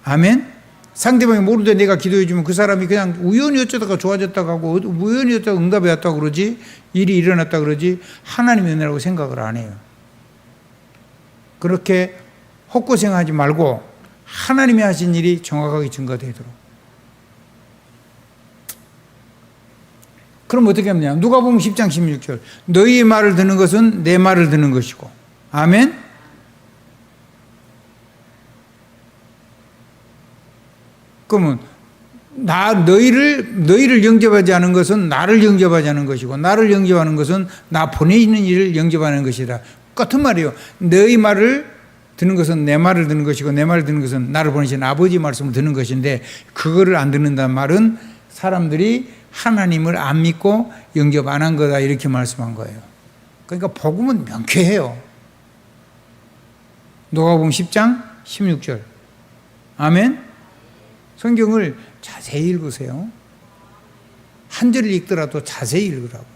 Speaker 2: 아멘. 상대방이 모르는데 내가 기도해주면 그 사람이 그냥 우연히 어쩌다가 좋아졌다고 하고, 우연히 어쩌다가 응답이 왔다고 그러지, 일이 일어났다고 그러지, 하나님의 은혜라고 생각을 안 해요. 그렇게 헛고생하지 말고 하나님이 하신 일이 정확하게 증거되도록. 그럼 어떻게 하느냐? 누가복음 10장 16절. 너희의 말을 듣는 것은 내 말을 듣는 것이고. 아멘. 그러면 너희를 영접하지 않은 것은 나를 영접하지 않은 것이고, 나를 영접하는 것은 나 보내있는 일을 영접하는 것이다. 같은 말이에요. 너희 말을 듣는 것은 내 말을 듣는 것이고, 내 말을 듣는 것은 나를 보내신 아버지 말씀을 듣는 것인데, 그거를 안 듣는다는 말은 사람들이 하나님을 안 믿고 영접 안 한 거다, 이렇게 말씀한 거예요. 그러니까 복음은 명쾌해요. 누가복음 10장 16절. 아멘. 성경을 자세히 읽으세요. 한 절을 읽더라도 자세히 읽으라고.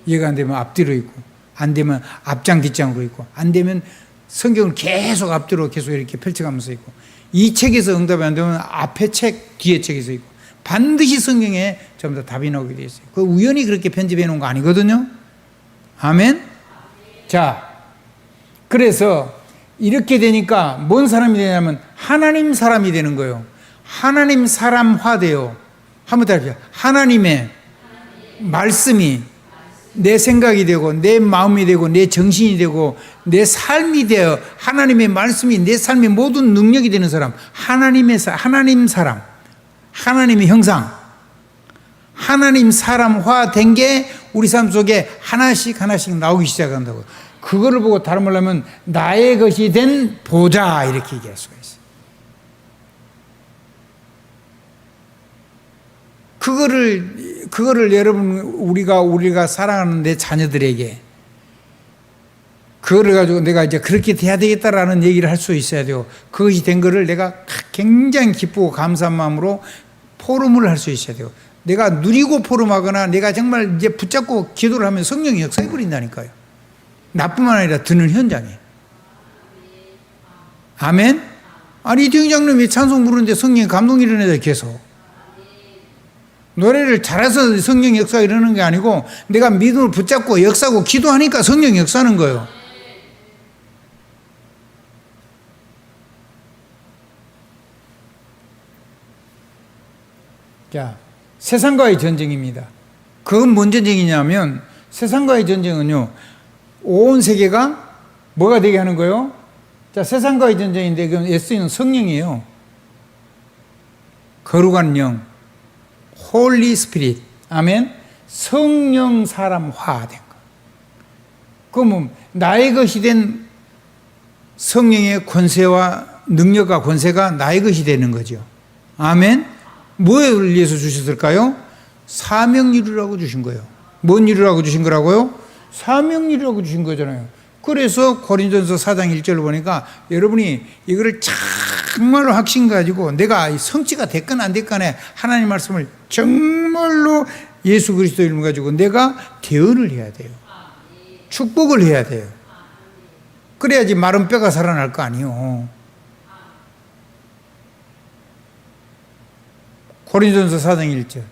Speaker 2: 이해가 안 되면 앞뒤로 읽고, 안 되면 앞장 뒷장으로 읽고, 안 되면 성경을 계속 앞뒤로 계속 이렇게 펼쳐가면서 읽고, 이 책에서 응답이 안 되면 앞에 책, 뒤에 책에서 읽고, 반드시 성경에 전부 다 답이 나오게 되어 있어요. 그 우연히 그렇게 편집해 놓은 거 아니거든요. 아멘? 자, 그래서 이렇게 되니까 뭔 사람이 되냐면 하나님 사람이 되는 거예요. 하나님 사람화 돼요. 한번 더 해보세요. 하나님의 말씀이 내 생각이 되고 내 마음이 되고 내 정신이 되고 내 삶이 되어 하나님의 말씀이 내 삶의 모든 능력이 되는 사람, 하나님 사람, 하나님의 형상, 하나님 사람화 된 게 우리 삶 속에 하나씩 나오기 시작한다고. 그거를 보고 다른 말로 하면 나의 것이 된 보좌, 이렇게 얘기할 수가 있어요. 그거를 여러분, 우리가 사랑하는 내 자녀들에게 그거를 가지고 내가 이제 그렇게 돼야 되겠다라는 얘기를 할 수 있어야 돼요. 그것이 된 거를 내가 굉장히 기쁘고 감사한 마음으로 포럼을 할 수 있어야 돼요. 내가 누리고 포럼하거나 내가 정말 이제 붙잡고 기도를 하면 성령이 역사해 버린다니까요. 나뿐만 아니라 드는 현장에. 아멘? 아니, 이태경 장로님이 찬송 부르는데 성령이 감동이 일어나요, 계속. 노래를 잘해서 성령 역사가 이러는 게 아니고 내가 믿음을 붙잡고 역사하고 기도하니까 성령 역사하는 거예요. 자, 세상과의 전쟁입니다. 그건 뭔 전쟁이냐면 세상과의 전쟁은요, 온 세계가 뭐가 되게 하는 거예요? 자, 세상과의 전쟁인데 그건 SE는 성령이에요. 거룩한 영, 홀리 스피릿, 아멘. 성령 사람화된 거. 그러면 나의 것이 된 성령의 권세와 능력과 권세가 나의 것이 되는 거죠. 아멘. 뭐를 위해서 주셨을까요? 사명 이루라고 주신 거예요. 뭔 이루라고 주신 거라고요? 사명 이루라고 주신 거잖아요. 그래서 고린도전서 4장 1절을 보니까 여러분이 이거를 정말로 확신 가지고 내가 성취가 됐건 안 됐건에 하나님 말씀을 정말로 예수 그리스도 이름 가지고 내가 대언을 해야 돼요. 축복을 해야 돼요. 그래야지 마른 뼈가 살아날 거 아니에요. 고린도전서 4장 1절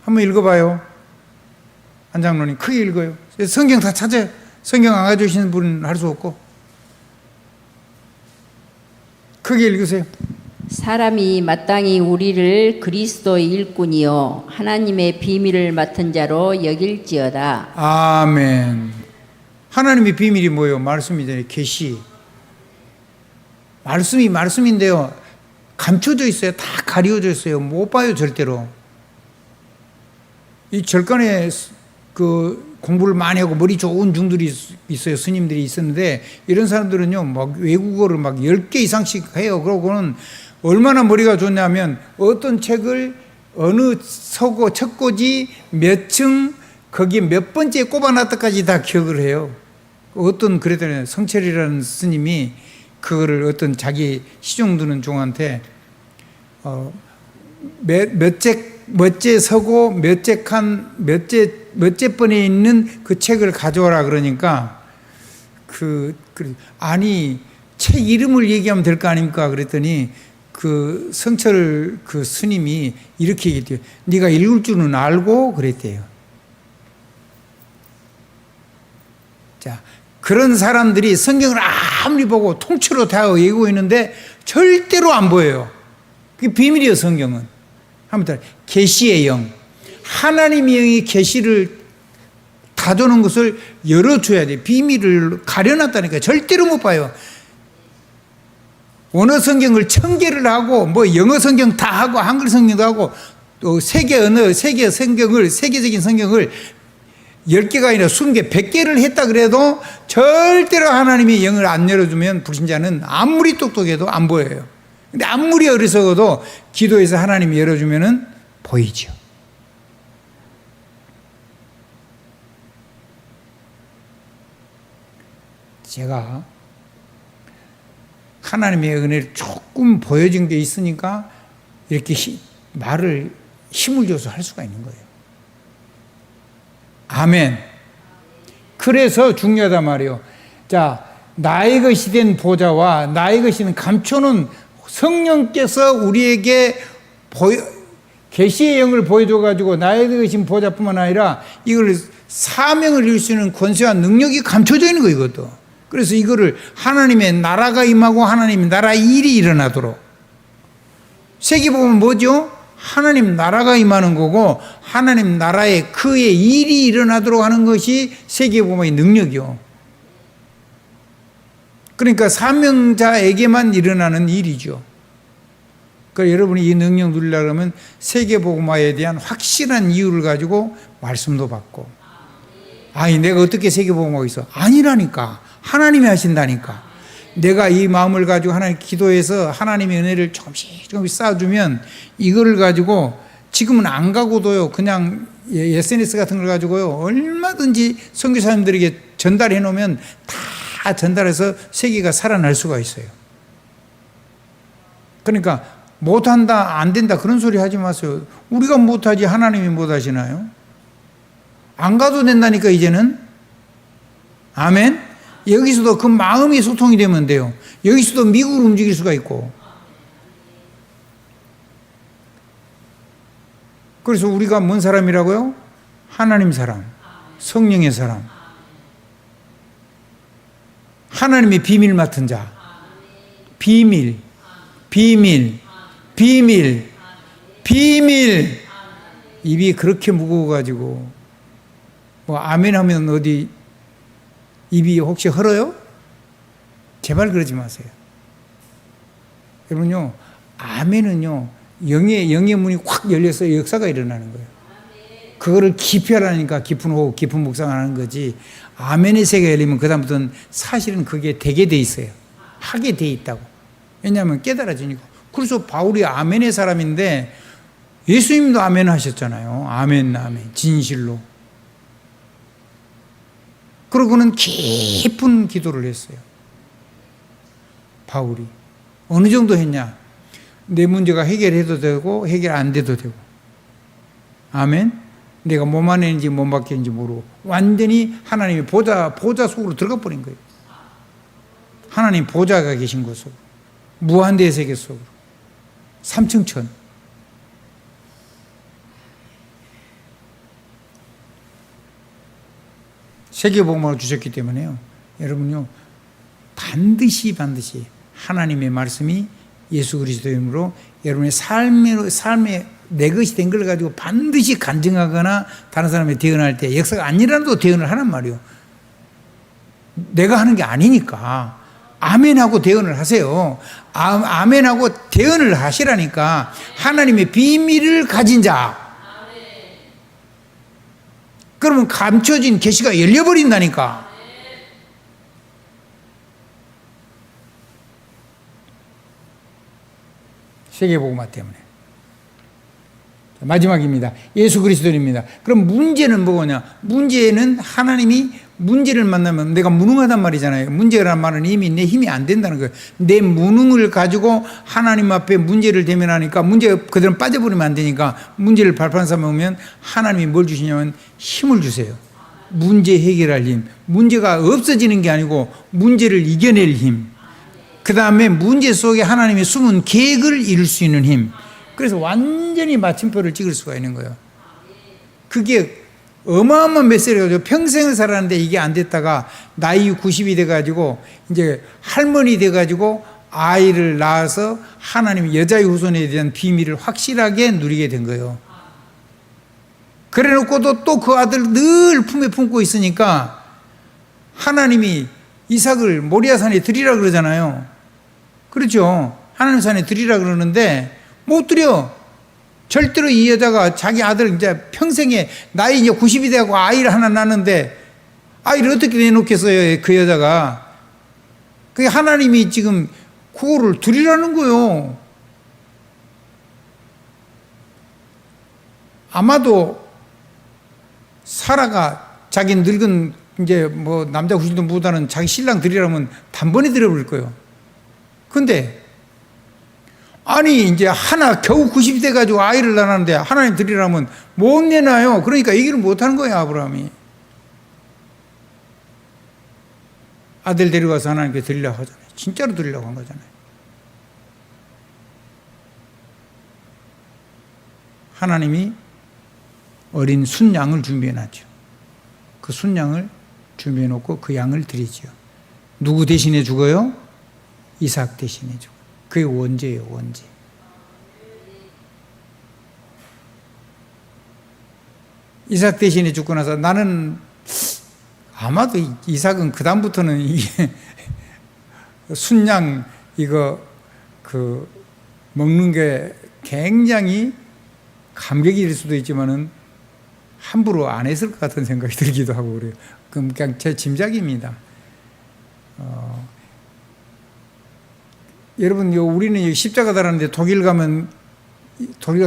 Speaker 2: 한번 읽어봐요. 한 장로님 크게 읽어요. 성경 다 찾아요. 성경 안 가져오시는 분은 할 수 없고 크게 읽으세요.
Speaker 3: 사람이 마땅히 우리를 그리스도의 일꾼이요 하나님의 비밀을 맡은 자로 여길지어다.
Speaker 2: 아멘. 하나님의 비밀이 뭐예요? 말씀이잖아요. 계시. 말씀인데요, 감춰져 있어요. 다 가려져 있어요. 못 봐요, 절대로. 이 절간에 그 공부를 많이 하고 머리 좋은 중들이 있어요. 스님들이 있었는데 이런 사람들은요, 막 외국어를 막 10개 이상씩 해요. 그러고는 얼마나 머리가 좋냐면 어떤 책을 어느 서고 첫 고지 몇 층 거기 몇 번째 꼽아놨다까지 다 기억을 해요. 어떤 그랬더니 성철이라는 스님이 그거를 어떤 자기 시중 드는 종한테 몇째 서고 몇째 칸 몇째 번에 있는 그 책을 가져와라 그러니까 아니 책 이름을 얘기하면 될 거 아닙니까? 그랬더니 그 성철 그 스님이 이렇게 얘기해요. 네가 읽을 줄은 알고 그랬대요. 자, 그런 사람들이 성경을 아무리 보고 통째로 다 외우고 있는데 절대로 안 보여요. 그게 비밀이에요. 성경은. 한번 더 계시의 영, 하나님의 영이 계시를 가져오는 것을 열어줘야 돼. 비밀을 가려놨다니까 절대로 못 봐요. 원어 성경을 1000개를 하고 뭐 영어 성경 다 하고 한글 성경도 하고 또 세계 언어, 세계적인 성경을 10개가 아니라 20개, 100개를 했다 그래도 절대로 하나님의 영을 안 열어주면 불신자는 아무리 똑똑해도 안 보여요. 근데 아무리 어리석어도 기도해서 하나님이 열어주면은 보이죠. 제가 하나님의 은혜를 조금 보여준 게 있으니까 이렇게 말을 힘을 줘서 할 수가 있는 거예요. 아멘. 그래서 중요하다 말이에요. 자, 나의 것이 된 보좌와 나의 것이 된 감초는 성령께서 우리에게 계시의 영을 보여줘가지고 나에 대하신 보좌뿐만 아니라 이걸 사명을 이룰 수 있는 권세와 능력이 감춰져 있는 거예요, 이것도. 그래서 이거를 하나님의 나라가 임하고 하나님의 나라 일이 일어나도록. 세계복음은 뭐죠? 하나님 나라가 임하는 거고 하나님 나라의 그의 일이 일어나도록 하는 것이 세계복음의 능력이요. 그러니까 사명자에게만 일어나는 일이죠. 그러니까 여러분이 이 능력 누리려고 하면 세계복음화에 대한 확실한 이유를 가지고 말씀도 받고, 아니 내가 어떻게 세계복음화가 있어? 아니라니까. 하나님이 하신다니까. 내가 이 마음을 가지고 하나님 기도해서 하나님의 은혜를 조금씩 쌓아주면 이거를 가지고 지금은 안 가고도요, 그냥 SNS 같은 걸 가지고요 얼마든지 선교사님들에게 전달해 놓으면 다 전달해서 세계가 살아날 수가 있어요. 그러니까 못한다 안 된다 그런 소리 하지 마세요. 우리가 못하지 하나님이 못하시나요? 안 가도 된다니까 이제는. 아멘. 여기서도 그 마음이 소통이 되면 돼요. 여기서도 미국을 움직일 수가 있고. 그래서 우리가 뭔 사람이라고요? 하나님 사람, 성령의 사람, 하나님의 비밀 맡은 자. 비밀, 비밀, 비밀, 비밀. 입이 그렇게 무거워가지고 뭐 아멘 하면 어디 입이 혹시 헐어요? 제발 그러지 마세요. 여러분요, 아멘은요 영의 문이 확 열려서 역사가 일어나는 거예요. 그거를 깊이 하라니까 깊은 호흡, 깊은 묵상을 하는 거지. 아멘의 세계가 열리면 그다음부터는 사실은 그게 되게 돼 있어요. 하게 돼 있다고. 왜냐하면 깨달아지니까. 그래서 바울이 아멘의 사람인데 예수님도 아멘 하셨잖아요. 아멘, 아멘. 진실로. 그러고는 깊은 기도를 했어요. 바울이. 어느 정도 했냐? 내 문제가 해결해도 되고 해결 안 돼도 되고. 아멘. 내가 몸 안에 있는지 몸 밖에 있는지 모르고 완전히 하나님의 보좌 속으로 들어가 버린 거예요. 하나님 보좌가 계신 곳으로. 무한대의 세계 속으로. 삼층천. 세계복음을 주셨기 때문에요. 여러분요, 반드시 하나님의 말씀이 예수 그리스도의 이름으로 여러분의 삶에 내 것이 된 걸 가지고 반드시 간증하거나 다른 사람이 대언할 때 역사가 아니라도 대언을 하란 말이에요. 내가 하는 게 아니니까 아멘하고 대언을 하세요. 아멘하고 대언을 하시라니까. 하나님의 비밀을 가진 자. 그러면 감춰진 계시가 열려버린다니까. 세계복음화 때문에. 마지막입니다. 예수 그리스도입니다. 그럼 문제는 뭐냐? 문제는 하나님이 문제를 만나면 내가 무능하단 말이잖아요. 문제란 말은 이미 내 힘이 안 된다는 거예요. 내 무능을 가지고 하나님 앞에 문제를 대면하니까 문제가 그대로 빠져버리면 안 되니까 문제를 발판 삼으면 하나님이 뭘 주시냐면 힘을 주세요. 문제 해결할 힘. 문제가 없어지는 게 아니고 문제를 이겨낼 힘. 그 다음에 문제 속에 하나님의 숨은 계획을 이룰 수 있는 힘. 그래서 완전히 마침표를 찍을 수가 있는 거예요. 그게 어마어마한 메시지가 평생을 살았는데 이게 안 됐다가 나이 90이 돼가지고 이제 할머니 돼가지고 아이를 낳아서 하나님 여자의 후손에 대한 비밀을 확실하게 누리게 된 거예요. 그래 놓고도 또 그 아들 늘 품에 품고 있으니까 하나님이 이삭을 모리아산에 드리라 그러잖아요. 그렇죠. 하나님 산에 드리라 그러는데 못 드려. 절대로 이 여자가 자기 아들 이제 평생에 나이 이제 90이 되고 아이를 하나 낳는데 아이를 어떻게 내놓겠어요, 그 여자가. 그게 하나님이 지금 그거를 드리라는 거예요. 아마도 사라가 자기 늙은 이제 뭐 남자 후신도 못하는 자기 신랑 드리라면 단번에 드려버릴 거예요. 근데 아니 이제 하나 겨우 90이 돼가지고 아이를 낳았는데 하나님 드리라면 못 내놔요. 그러니까 얘기를 못하는 거예요, 아브라함이. 아들 데려가서 하나님께 드리려고 하잖아요. 진짜로 드리려고 한 거잖아요. 하나님이 어린 순양을 준비해 놨죠. 그 순양을 준비해 놓고 그 양을 드리죠. 누구 대신에 죽어요? 이삭 대신에 죽어요. 그게 원죄예요, 원죄. 이삭 대신에 죽고 나서 나는 아마도 이삭은 그다음부터는 이게 순양 이거 그 먹는 게 굉장히 감격일 수도 있지만은 함부로 안 했을 것 같은 생각이 들기도 하고 그래요. 그냥 제 짐작입니다. 여러분, 우리는 십자가 달았는데 독일 가면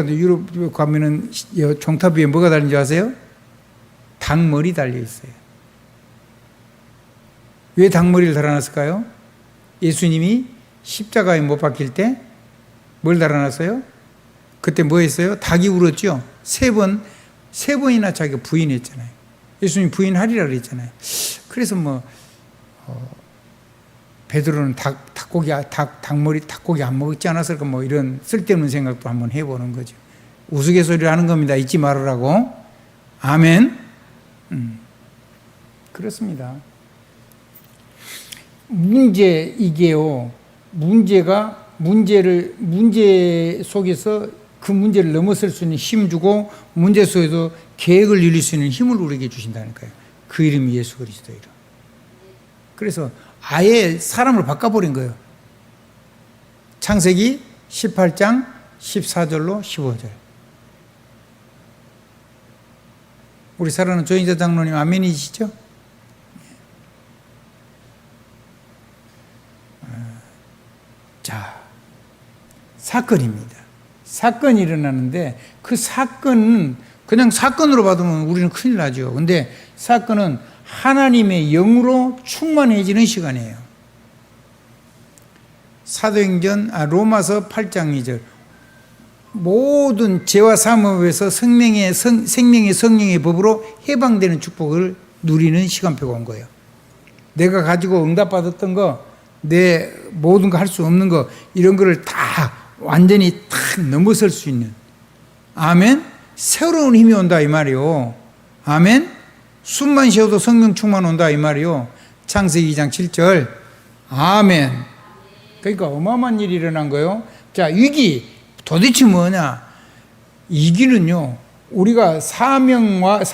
Speaker 2: 유럽 가면은 종탑 위에 뭐가 달린지 아세요? 닭머리 달려 있어요. 왜 닭머리를 달아놨을까요? 예수님이 십자가에 못 박힐 때 뭘 달아놨어요? 그때 뭐 했어요? 닭이 울었죠? 세 번이나 자기가 부인했잖아요. 예수님 부인하리라 그랬잖아요. 그래서 베드로는 닭고기 안 먹지 않았을까, 이런 쓸데없는 생각도 한번 해보는 거죠. 우스갯소리를 하는 겁니다. 잊지 말으라고. 아멘. 그렇습니다. 이게요. 문제 속에서 그 문제를 넘어설 수 있는 힘 주고, 문제 속에서 계획을 이룰 수 있는 힘을 우리에게 주신다니까요. 그 이름이 예수 그리스도 이름. 그래서 아예 사람을 바꿔버린 거예요. 창세기 18장 14절로 15절. 우리 사랑하는 조인자 장로님 아멘이시죠? 자, 사건입니다. 사건이 일어나는데 그 사건은 그냥 사건으로 받으면 우리는 큰일 나죠. 근데 사건은 하나님의 영으로 충만해지는 시간이에요. 로마서 8장 2절. 모든 죄와 사모에서 생명의 성령의 법으로 해방되는 축복을 누리는 시간표가 온 거예요. 내가 가지고 응답받았던 거, 내 모든 거 할 수 없는 거, 이런 거를 다 완전히 탁 넘어설 수 있는, 아멘. 새로운 힘이 온다 이 말이요. 아멘. 숨만 쉬어도 성령 충만 온다 이 말이요. 창세기 2장 7절. 아멘. 그러니까 어마어마한 일이 일어난 거예요. 자, 위기 도대체 뭐냐? 위기는요, 우리가 사명을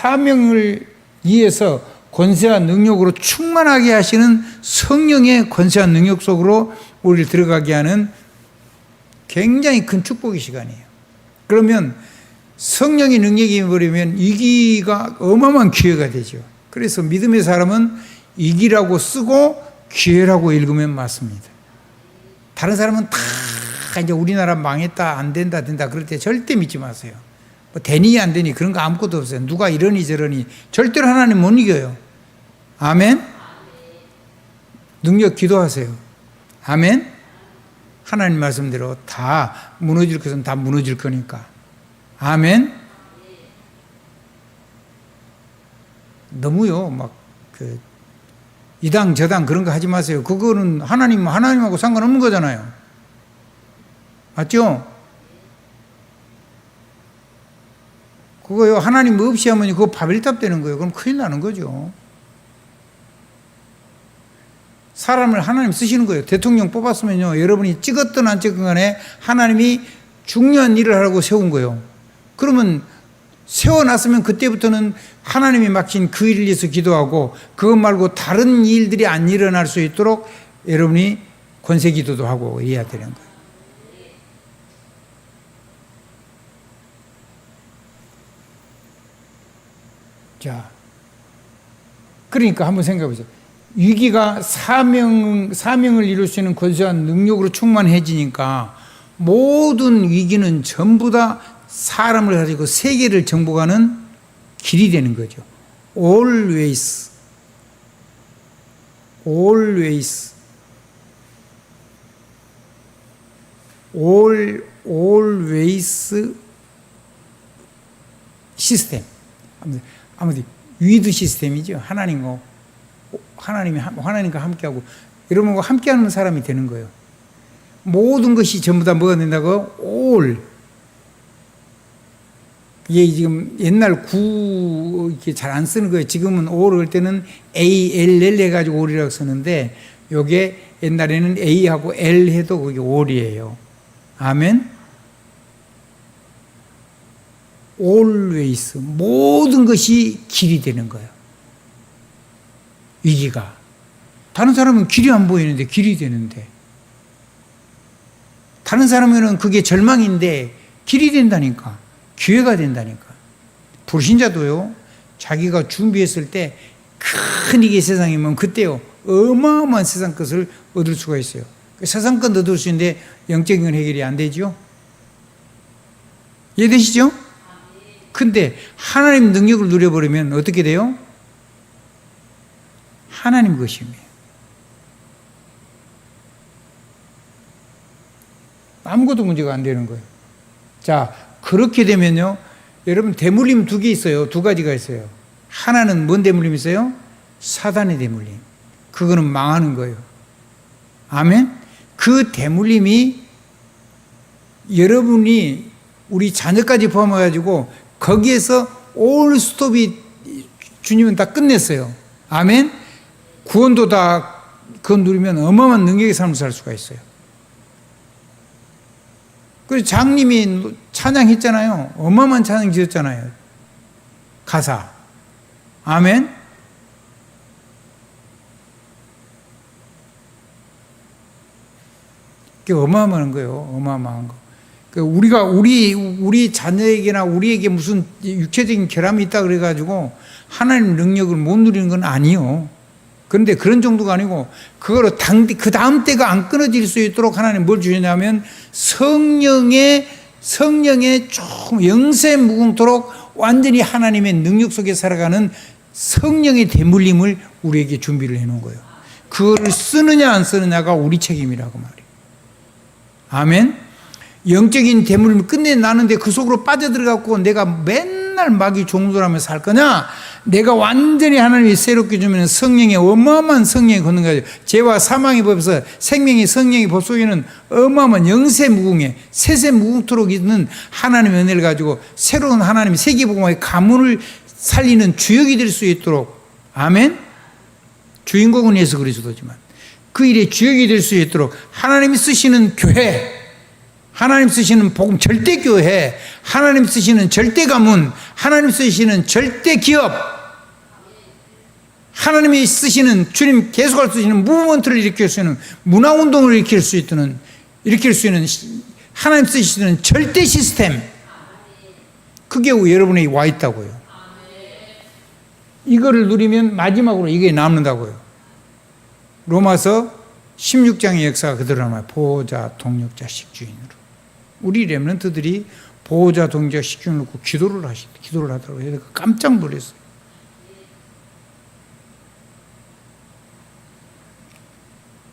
Speaker 2: 위해서 권세와 능력으로 충만하게 하시는 성령의 권세와 능력 속으로 우리를 들어가게 하는 굉장히 큰 축복의 시간이에요. 그러면 성령의 능력이 버리면 위기가 어마어마한 기회가 되죠. 그래서 믿음의 사람은 위기라고 쓰고 기회라고 읽으면 맞습니다. 다른 사람은 다 이제 우리나라 망했다, 안 된다, 그럴 때 절대 믿지 마세요. 되니 안 되니 그런 거 아무것도 없어요. 누가 이러니 저러니 절대로 하나님 못 이겨요. 아멘. 능력 기도하세요. 아멘. 하나님 말씀대로 다 무너질 것은 다 무너질 거니까. 아멘. 너무요 이당 저당 그런 거 하지 마세요. 그거는 하나님하고 상관없는 거잖아요. 맞죠? 그거요, 하나님 없이 하면 그거 바벨탑 되는 거예요. 그럼 큰일 나는 거죠. 사람을 하나님 쓰시는 거예요. 대통령 뽑았으면요, 여러분이 찍었든 안 찍은 간에 하나님이 중요한 일을 하라고 세운 거예요. 그러면 세워놨으면 그때부터는 하나님이 맡긴 그 일을 위해서 기도하고, 그것 말고 다른 일들이 안 일어날 수 있도록 여러분이 권세 기도도 하고 해야 되는 거예요. 자, 그러니까 한번 생각해 보세요. 위기가 사명을 이룰 수 있는 권세와 능력으로 충만해지니까 모든 위기는 전부 다 사람을 가지고 세계를 정복하는 길이 되는 거죠. Always. 시스템. 아무튼 위드 시스템이죠. 하나님과 함께하고 여러분과 함께하는 사람이 되는 거예요. 모든 것이 전부 다 뭐가 된다고? 이게 지금 옛날 구 이렇게 잘 안 쓰는 거예요. 지금은 O를 할 때는 ALL 해가지고 올이라고 쓰는데 요게 옛날에는 A하고 L 해도 그게 올이에요. 아멘. always 모든 것이 길이 되는 거예요. 위기가. 다른 사람은 길이 안 보이는데 길이 되는데, 다른 사람은 그게 절망인데 길이 된다니까, 기회가 된다니까. 불신자도요, 자기가 준비했을 때 큰 이게 세상이면 그때요 어마어마한 세상 것을 얻을 수가 있어요. 세상 것 얻을 수 있는데 영적인 건 해결이 안 되죠. 이해되시죠? 근데 하나님 능력을 누려버리면 어떻게 돼요? 하나님 것이며 아무것도 문제가 안 되는 거예요. 자, 그렇게 되면요, 여러분 대물림 두 개 있어요. 두 가지가 있어요. 하나는 뭔 대물림이 있어요? 사단의 대물림. 그거는 망하는 거예요. 아멘? 그 대물림이 여러분이 우리 자녀까지 포함해가지고 거기에서 올 스톱이 주님은 다 끝냈어요. 아멘? 구원도 다 그거 누리면 어마어마한 능력의 삶을 살 수가 있어요. 그래서 장님이 찬양했잖아요. 어마어마한 찬양 지었잖아요. 가사. 아멘? 그게 어마어마한 거예요. 어마어마한 거. 우리가 우리 자녀에게나 우리에게 무슨 육체적인 결함이 있다 그래가지고 하나님 능력을 못 누리는 건 아니요. 그런데 그런 정도가 아니고 그거로 그 다음 때가 안 끊어질 수 있도록 하나님 뭘 주셨냐면 성령의 조금 영세 무궁토록 완전히 하나님의 능력 속에 살아가는 성령의 대물림을 우리에게 준비를 해놓은 거예요. 그거를 쓰느냐 안 쓰느냐가 우리 책임이라고 말이에요. 아멘. 영적인 대물림을 끝내 나는데 그 속으로 빠져들어갖고 내가 맨날 마귀 종들하며 살 거냐? 내가 완전히 하나님이 새롭게 주면 성령의 어마어마한 성령이 걷는 거죠. 죄와 사망의 법에서 생명의 성령의 법 속에는 어마어마한 영세 무궁에 세세 무궁토록 있는 하나님의 은혜를 가지고 새로운 하나님의 세계복음화의 가문을 살리는 주역이 될 수 있도록, 아멘. 주인공은 예수 그리스도지만 그 일의 주역이 될 수 있도록 하나님이 쓰시는 교회, 하나님 쓰시는 복음 절대교회, 하나님 쓰시는 절대가문, 하나님 쓰시는 절대기업, 하나님이 쓰시는, 주님 계속할 수 있는 무브먼트를 일으킬 수 있는, 문화운동을 일으킬 수 있는 하나님 쓰시는 절대 시스템, 그게 여러분에게 와 있다고요. 이거를 누리면 마지막으로 이게 남는다고요. 로마서 16장의 역사가 그대로 남아요. 보호자, 동력자, 식주인으로. 우리 렘넌트들이 보호자, 동력자, 식주인을 놓고 기도를 하더라고요. 깜짝 놀랐어요.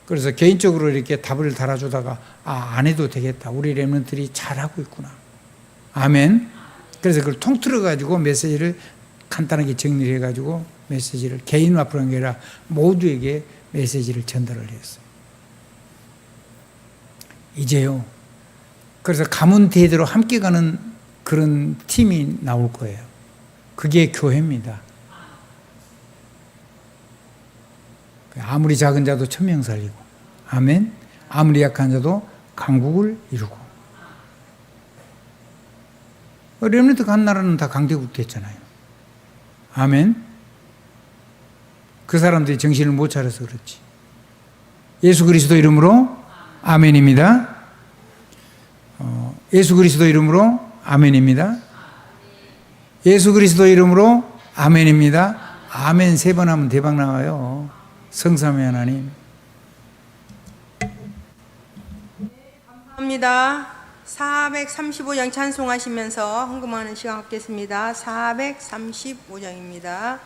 Speaker 2: 그래서 개인적으로 이렇게 답을 달아주다가 안 해도 되겠다. 우리 렘넌트들이 잘하고 있구나. 아멘. 그래서 그걸 통틀어가지고 메시지를 간단하게 정리를 해가지고 메시지를 개인 앞으로 한 게 아니라 모두에게 메시지를 전달을 했어요. 이제요. 그래서 가문 대대로 함께 가는 그런 팀이 나올 거예요. 그게 교회입니다. 아무리 작은 자도 1000명 살리고, 아멘. 아무리 약한 자도 강국을 이루고. 렘넌트 간 나라는 다 강대국 됐잖아요. 아멘. 그 사람들이 정신을 못 차려서 그렇지. 예수 그리스도 이름으로 아멘입니다. 예수 그리스도 이름으로 아멘입니다. 예수 그리스도 이름으로 아멘입니다. 아멘 3번 하면 대박 나와요. 성삼위 하나님.
Speaker 1: 감사합니다. 435장 찬송하시면서 헌금하는 시간 갖겠습니다. 435장입니다.